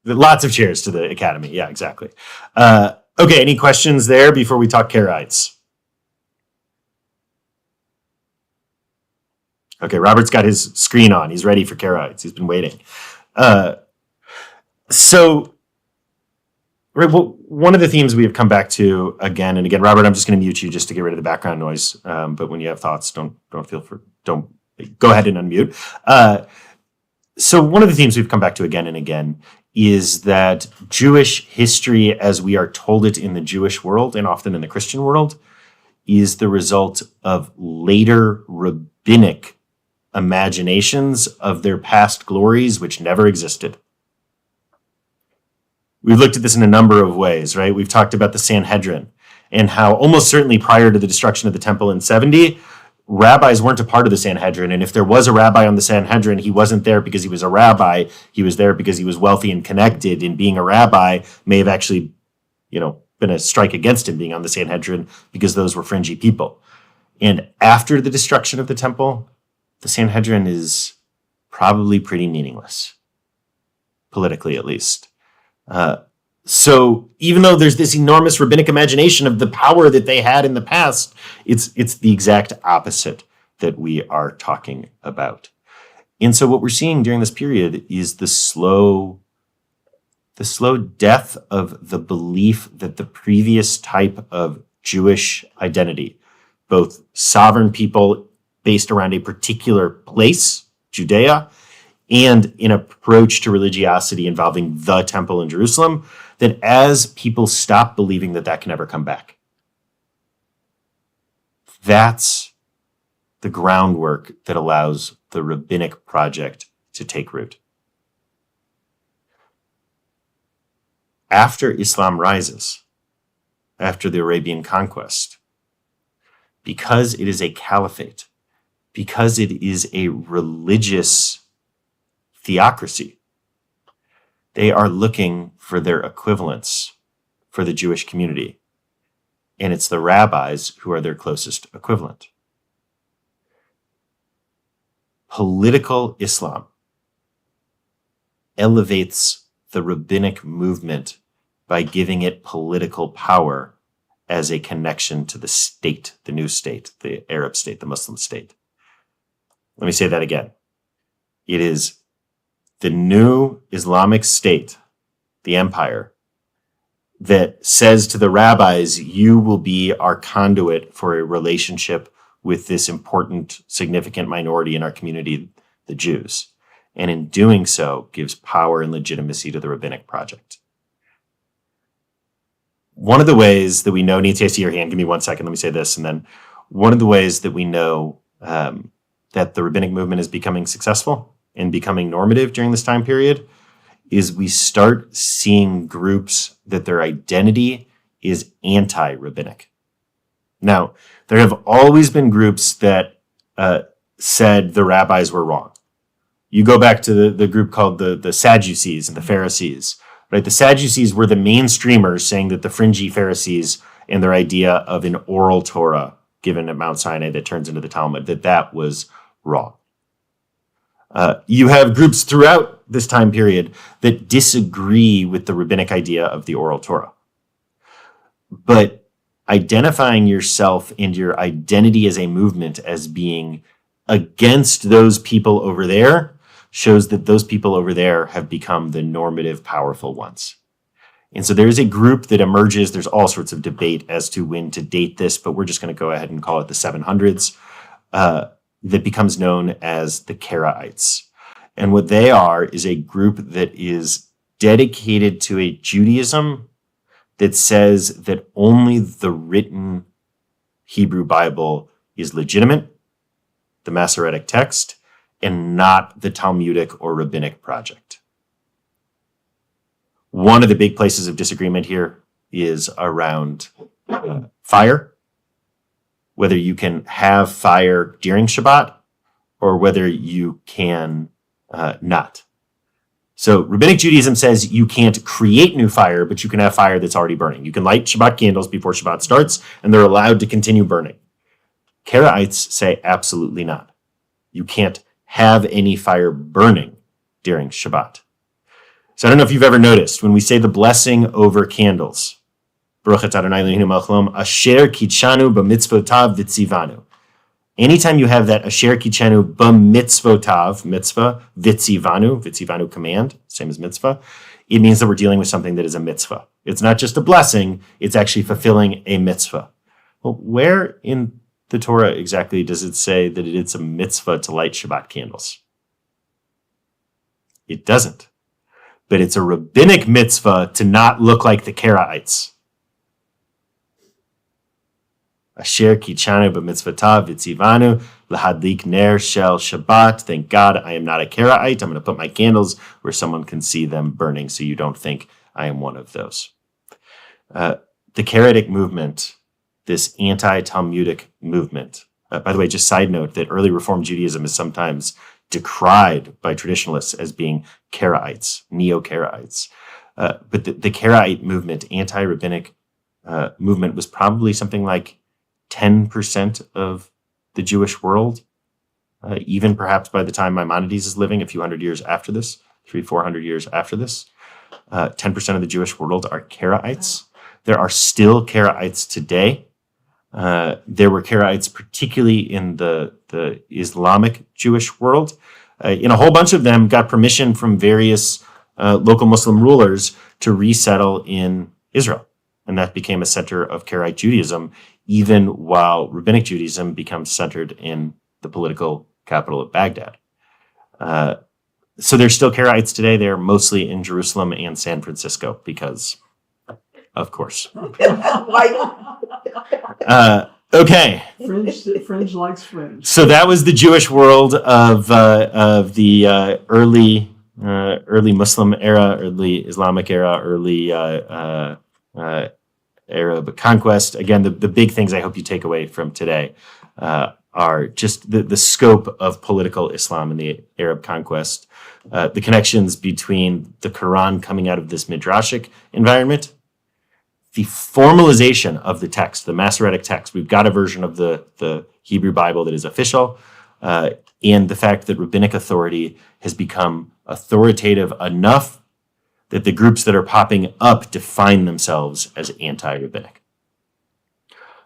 Speaker 1: Lots of chairs to the academy. Yeah, exactly. Okay, any questions there before we talk Karaites? Okay, Robert's got his screen on. He's ready for Karaites. He's been waiting. So, right, well, one of the themes we have come back to again and again, Robert, I'm just going to mute you just to get rid of the background noise. But when you have thoughts, don't go ahead and unmute. So one of the themes we've come back to again and again is that Jewish history, as we are told it in the Jewish world and often in the Christian world, is the result of later rabbinic imaginations of their past glories, which never existed. We've looked at this in a number of ways, right? We've talked about the Sanhedrin and how almost certainly prior to the destruction of the temple in 70, rabbis weren't a part of the Sanhedrin. And if there was a rabbi on the Sanhedrin, he wasn't there because he was a rabbi. He was there because he was wealthy and connected, and being a rabbi may have actually, been a strike against him being on the Sanhedrin because those were fringy people. And after the destruction of the temple, the Sanhedrin is probably pretty meaningless, politically at least. So even though there's this enormous rabbinic imagination of the power that they had in the past, it's the exact opposite that we are talking about. And so what we're seeing during this period is the slow death of the belief that the previous type of Jewish identity, both sovereign people based around a particular place, Judea, and an approach to religiosity involving the temple in Jerusalem, that as people stop believing that that can ever come back, that's the groundwork that allows the rabbinic project to take root. After Islam rises, after the Arabian conquest, because it is a caliphate, because it is a religious theocracy, they are looking for their equivalents for the Jewish community. And it's the rabbis who are their closest equivalent. Political Islam elevates the rabbinic movement by giving it political power as a connection to the state, the new state, the Arab state, the Muslim state. Let me say that again. It is the new Islamic state, the empire, that says to the rabbis, you will be our conduit for a relationship with this important, significant minority in our community, the Jews. And in doing so, gives power and legitimacy to the rabbinic project. One of the ways that we know, Nitya, I see your hand, give me 1 second, let me say this, and then one of the ways that we know that the rabbinic movement is becoming successful and becoming normative during this time period is we start seeing groups that their identity is anti-rabbinic. Now, there have always been groups that said the rabbis were wrong. You go back to the group called the Sadducees and the Pharisees, right? The Sadducees were the mainstreamers saying that the fringy Pharisees and their idea of an oral Torah given at Mount Sinai that turns into the Talmud, that was wrong. You have groups throughout this time period that disagree with the rabbinic idea of the oral Torah. But identifying yourself and your identity as a movement as being against those people over there shows that those people over there have become the normative, powerful ones. And so there is a group that emerges. There's all sorts of debate as to when to date this, but we're just going to go ahead and call it the 700s, that becomes known as the Karaites. And what they are is a group that is dedicated to a Judaism that says that only the written Hebrew Bible is legitimate, the Masoretic text, and not the Talmudic or rabbinic project. One of the big places of disagreement here is around fire, whether you can have fire during Shabbat or whether you can not. So rabbinic Judaism says you can't create new fire, but you can have fire that's already burning. You can light Shabbat candles before Shabbat starts, and they're allowed to continue burning. Karaites say absolutely not. You can't have any fire burning during Shabbat. So I don't know if you've ever noticed, when we say the blessing over candles, Baruch atah Adonai Eloheinu melech haolam, asher kitshanu b'mitzvotav v'tzivanu. Anytime you have that asher kitshanu b'mitzvotav, mitzvah, v'tzivanu command, same as mitzvah, it means that we're dealing with something that is a mitzvah. It's not just a blessing, it's actually fulfilling a mitzvah. Well, where in the Torah exactly does it say that it's a mitzvah to light Shabbat candles? It doesn't. But it's a rabbinic mitzvah to not look like the Karaites. Asher kitshanu b'mitzvotav v'tzivanu lahadlik ner shel Shabbat. Thank God I am not a Karaite. I'm going to put my candles where someone can see them burning so you don't think I am one of those. The Karaitic movement, this anti-Talmudic movement, by the way, just side note that early Reform Judaism is sometimes decried by traditionalists as being Karaites, neo-Karaites. But the Karaite movement, anti-rabbinic movement, was probably something like 10% of the Jewish world, even perhaps by the time Maimonides is living a few hundred years after this, 400 years after this. 10% of the Jewish world are Karaites. There are still Karaites today. There were Karaites particularly in the Islamic Jewish world. And a whole bunch of them got permission from various local Muslim rulers to resettle in Israel. And that became a center of Karaite Judaism, even while Rabbinic Judaism becomes centered in the political capital of Baghdad. So there's still Karaites today. They're mostly in Jerusalem and San Francisco because, of course. Okay.
Speaker 4: Fringe likes fringe.
Speaker 1: So that was the Jewish world of the early Muslim era, early Islamic era, early Arab conquest. Again, the big things I hope you take away from today are just the scope of political Islam in the Arab conquest, the connections between the Quran coming out of this midrashic environment, the formalization of the text, the Masoretic text. We've got a version of the Hebrew Bible that is official, and the fact that rabbinic authority has become authoritative enough that the groups that are popping up define themselves as anti-rabbinic.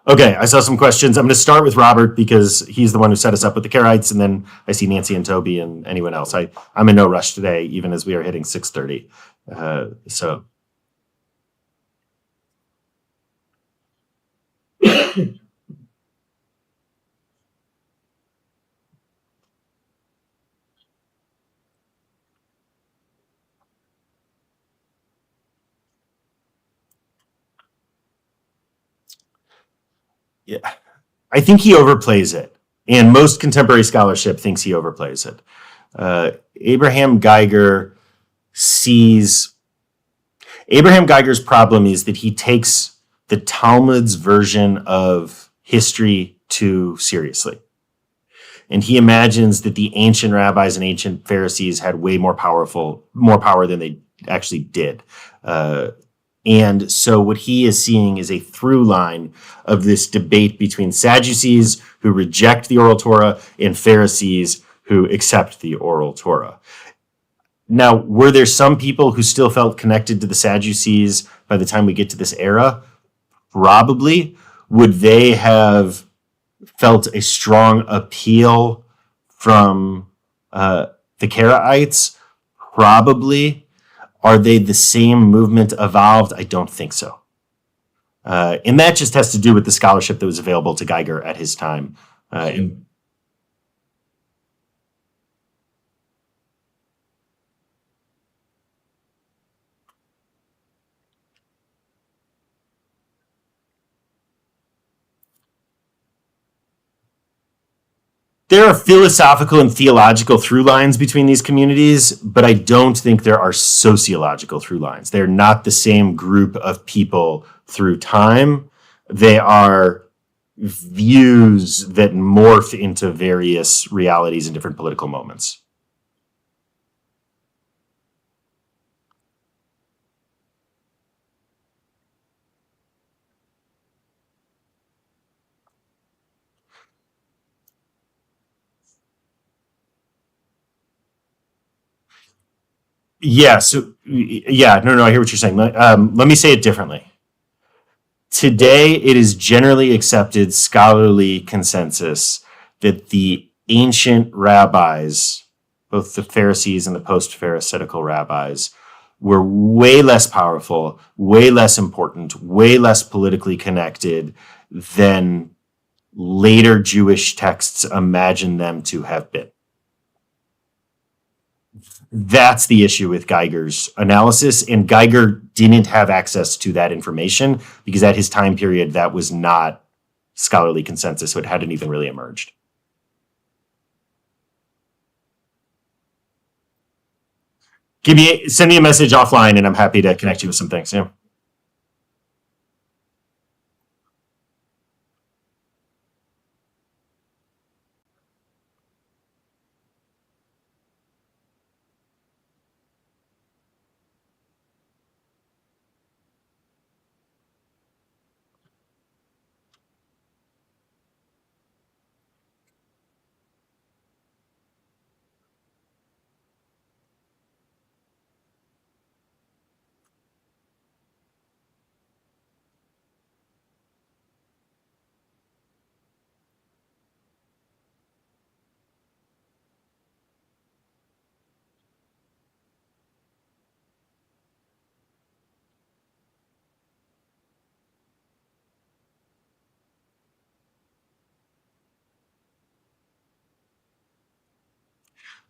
Speaker 1: Okay, I saw some questions. I'm going to start with Robert because he's the one who set us up with the Karaites, and then I see Nancy and Toby and anyone else. I'm in no rush today, even as we are hitting 6:30. So. Yeah, I think he overplays it, and most contemporary scholarship thinks he overplays it. Abraham Geiger's problem is that he takes the Talmud's version of history too seriously. And he imagines that the ancient rabbis and ancient Pharisees had way more power than they actually did. And so what he is seeing is a through line of this debate between Sadducees who reject the oral Torah and Pharisees who accept the oral Torah. Now, were there some people who still felt connected to the Sadducees by the time we get to this era? Probably. Would they have felt a strong appeal from the Karaites? Probably. Are they the same movement evolved? I don't think so. And that just has to do with the scholarship that was available to Geiger at his time. There are philosophical and theological through lines between these communities, but I don't think there are sociological through lines. They're not the same group of people through time. They are views that morph into various realities in different political moments. Yeah. So, yeah, no, I hear what you're saying. Let me say it differently. Today, it is generally accepted scholarly consensus that the ancient rabbis, both the Pharisees and the post-Pharisaical rabbis, were way less powerful, way less important, way less politically connected than later Jewish texts imagine them to have been. That's the issue with Geiger's analysis, and Geiger didn't have access to that information because at his time period, that was not scholarly consensus, so it hadn't even really emerged. Send me a message offline, and I'm happy to connect you with some things. Yeah.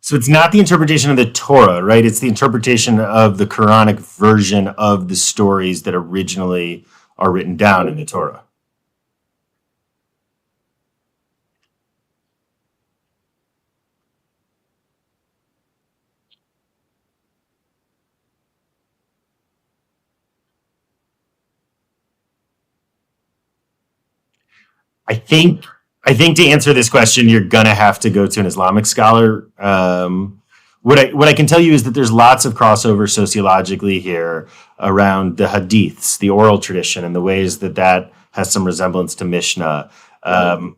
Speaker 1: So it's not the interpretation of the Torah, right? It's the interpretation of the Quranic version of the stories that originally are written down in the Torah. I think I think to answer this question, you're gonna have to go to an Islamic scholar. What I can tell you is that there's lots of crossover sociologically here around the hadiths, the oral tradition, and the ways that that has some resemblance to Mishnah. Um,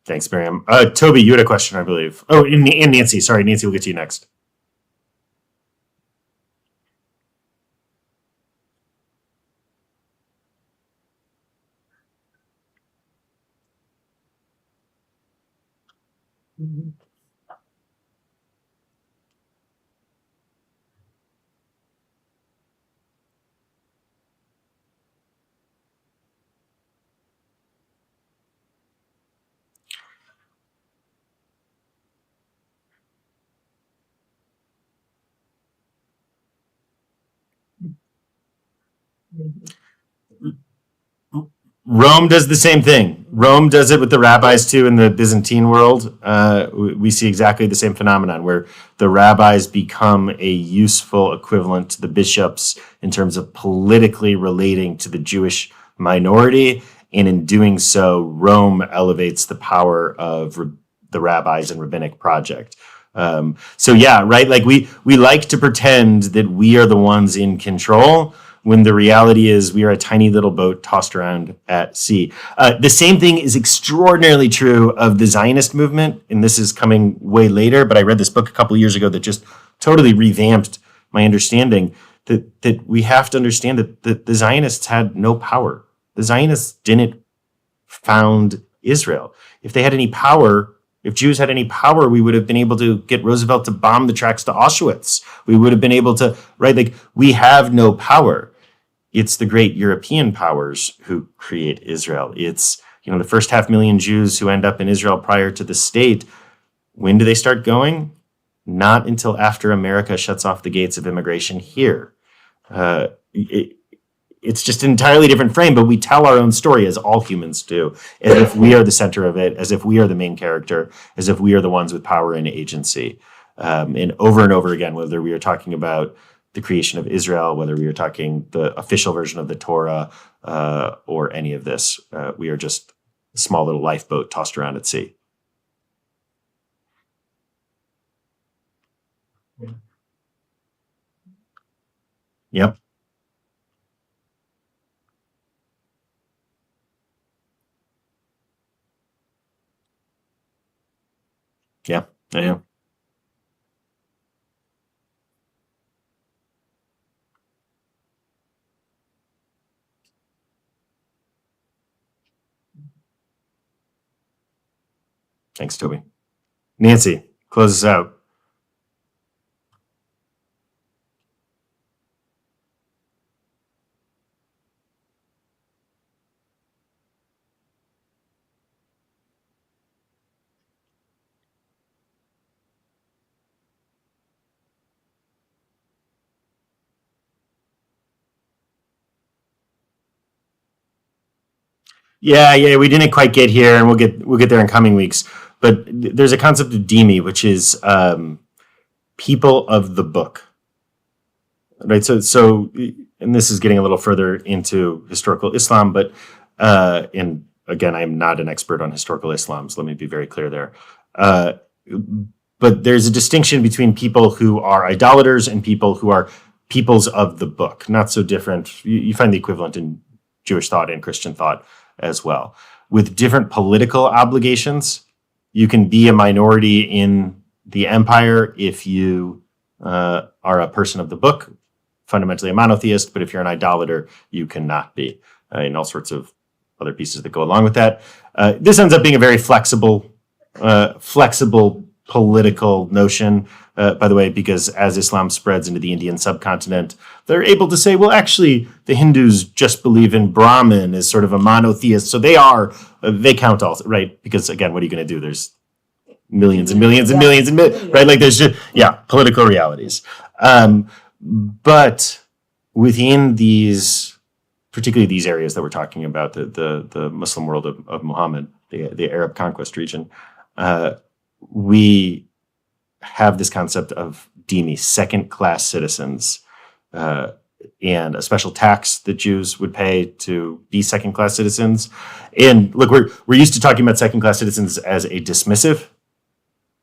Speaker 1: Thanks, Miriam. Toby, you had a question, I believe. Oh, and Nancy. Sorry, Nancy, we'll get to you next.
Speaker 2: Mhm. Mhm.
Speaker 1: Rome does the same thing. Rome does it with the rabbis too in the Byzantine world. We see exactly the same phenomenon where the rabbis become a useful equivalent to the bishops in terms of politically relating to the Jewish minority. And in doing so, Rome elevates the power of the rabbis and rabbinic project. So yeah, right. Like we like to pretend that we are the ones in control when the reality is we are a tiny little boat tossed around at sea. The same thing is extraordinarily true of the Zionist movement, and this is coming way later, but I read this book a couple of years ago that just totally revamped my understanding that we have to understand that the Zionists had no power. The Zionists didn't found Israel. If they had any power, if Jews had any power, we would have been able to get Roosevelt to bomb the tracks to Auschwitz. We would have been able to, right? Like, we have no power. It's the great European powers who create Israel. It's, the first 500,000 Jews who end up in Israel prior to the state. When do they start going? Not until after America shuts off the gates of immigration here. It's just an entirely different frame, but we tell our own story as all humans do, as if we are the center of it, as if we are the main character, as if we are the ones with power and agency. And over again, whether we are talking about the creation of Israel, whether we are talking the official version of the Torah, or any of this, we are just a small little lifeboat tossed around at sea. Yep. Yeah. I am. Thanks, Toby. Nancy, close us out. Yeah, we didn't quite get here, and we'll get there in coming weeks. But there's a concept of dhimmi, which is people of the book, right? So, and this is getting a little further into historical Islam, but and again, I'm not an expert on historical Islam, so let me be very clear there. Uh, but there's a distinction between people who are idolaters and people who are peoples of the book. Not so different. You find the equivalent in Jewish thought and Christian thought as well. With different political obligations, you can be a minority in the empire if you are a person of the book, fundamentally a monotheist, but if you're an idolater, you cannot be, and all sorts of other pieces that go along with that. This ends up being a very flexible political notion, by the way, because as Islam spreads into the Indian subcontinent, they're able to say, well, actually, the Hindus just believe in Brahman as sort of a monotheist, so they count all, right? Because again, what are you going to do? There's millions and millions and millions and millions, right? Like there's just, political realities. But within these, particularly these areas that we're talking about, the Muslim world of Muhammad, the Arab conquest region, we have this concept of dhimmi, second-class citizens, and a special tax that Jews would pay to be second-class citizens. And look, we're used to talking about second-class citizens as a dismissive.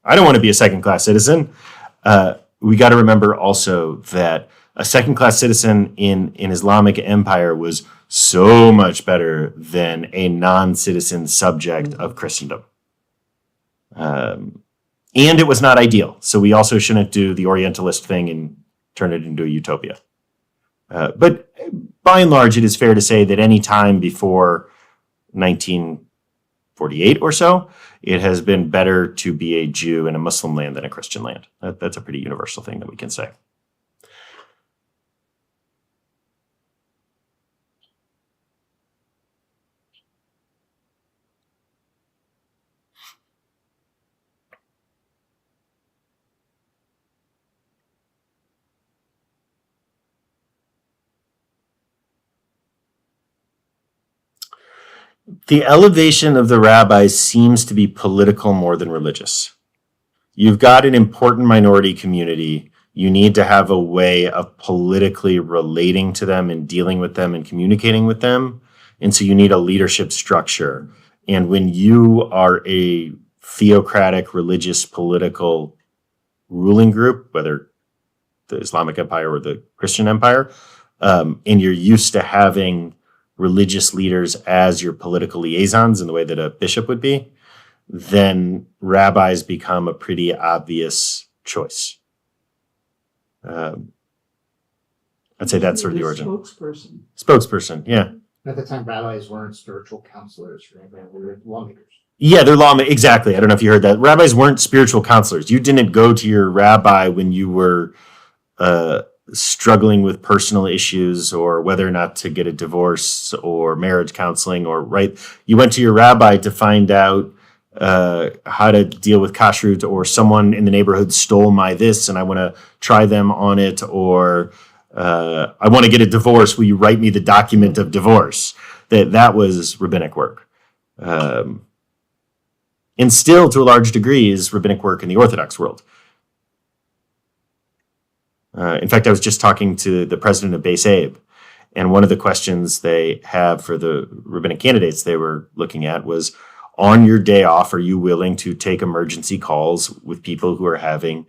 Speaker 1: I don't want to be a second-class citizen. We got to remember also that a second-class citizen in Islamic empire was so much better than a non-citizen subject of Christendom. And it was not ideal. So we also shouldn't do the Orientalist thing and turn it into a utopia. But by and large, it is fair to say that any time before 1948 or so, it has been better to be a Jew in a Muslim land than a Christian land. That's a pretty universal thing that we can say. The elevation of the rabbis seems to be political more than religious. You've got an important minority community. You need to have a way of politically relating to them and dealing with them and communicating with them. And so you need a leadership structure. And when you are a theocratic, religious, political ruling group, whether the Islamic Empire or the Christian Empire, and you're used to having religious leaders as your political liaisons in the way that a bishop would be, then rabbis become a pretty obvious choice. I'd say that's sort of the origin. Spokesperson, yeah.
Speaker 3: At the time, rabbis weren't spiritual counselors, right? They were lawmakers.
Speaker 1: Yeah, they're lawmakers. Exactly. I don't know if you heard that. Rabbis weren't spiritual counselors. You didn't go to your rabbi when you were struggling with personal issues or whether or not to get a divorce or marriage counseling, or right. You went to your rabbi to find out how to deal with kashrut, or someone in the neighborhood stole my this and I want to try them on it, or I want to get a divorce. Will you write me the document of divorce? That was rabbinic work. And still, to a large degree, is rabbinic work in the Orthodox world. In fact, I was just talking to the president of Beis Abe, and one of the questions they have for the rabbinic candidates they were looking at was, on your day off, are you willing to take emergency calls with people who are having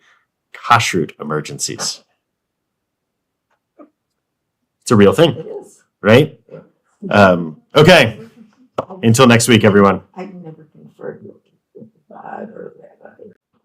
Speaker 1: kashrut emergencies? It's a real thing,
Speaker 2: It is.
Speaker 1: right? Okay. Until next week, everyone.
Speaker 2: I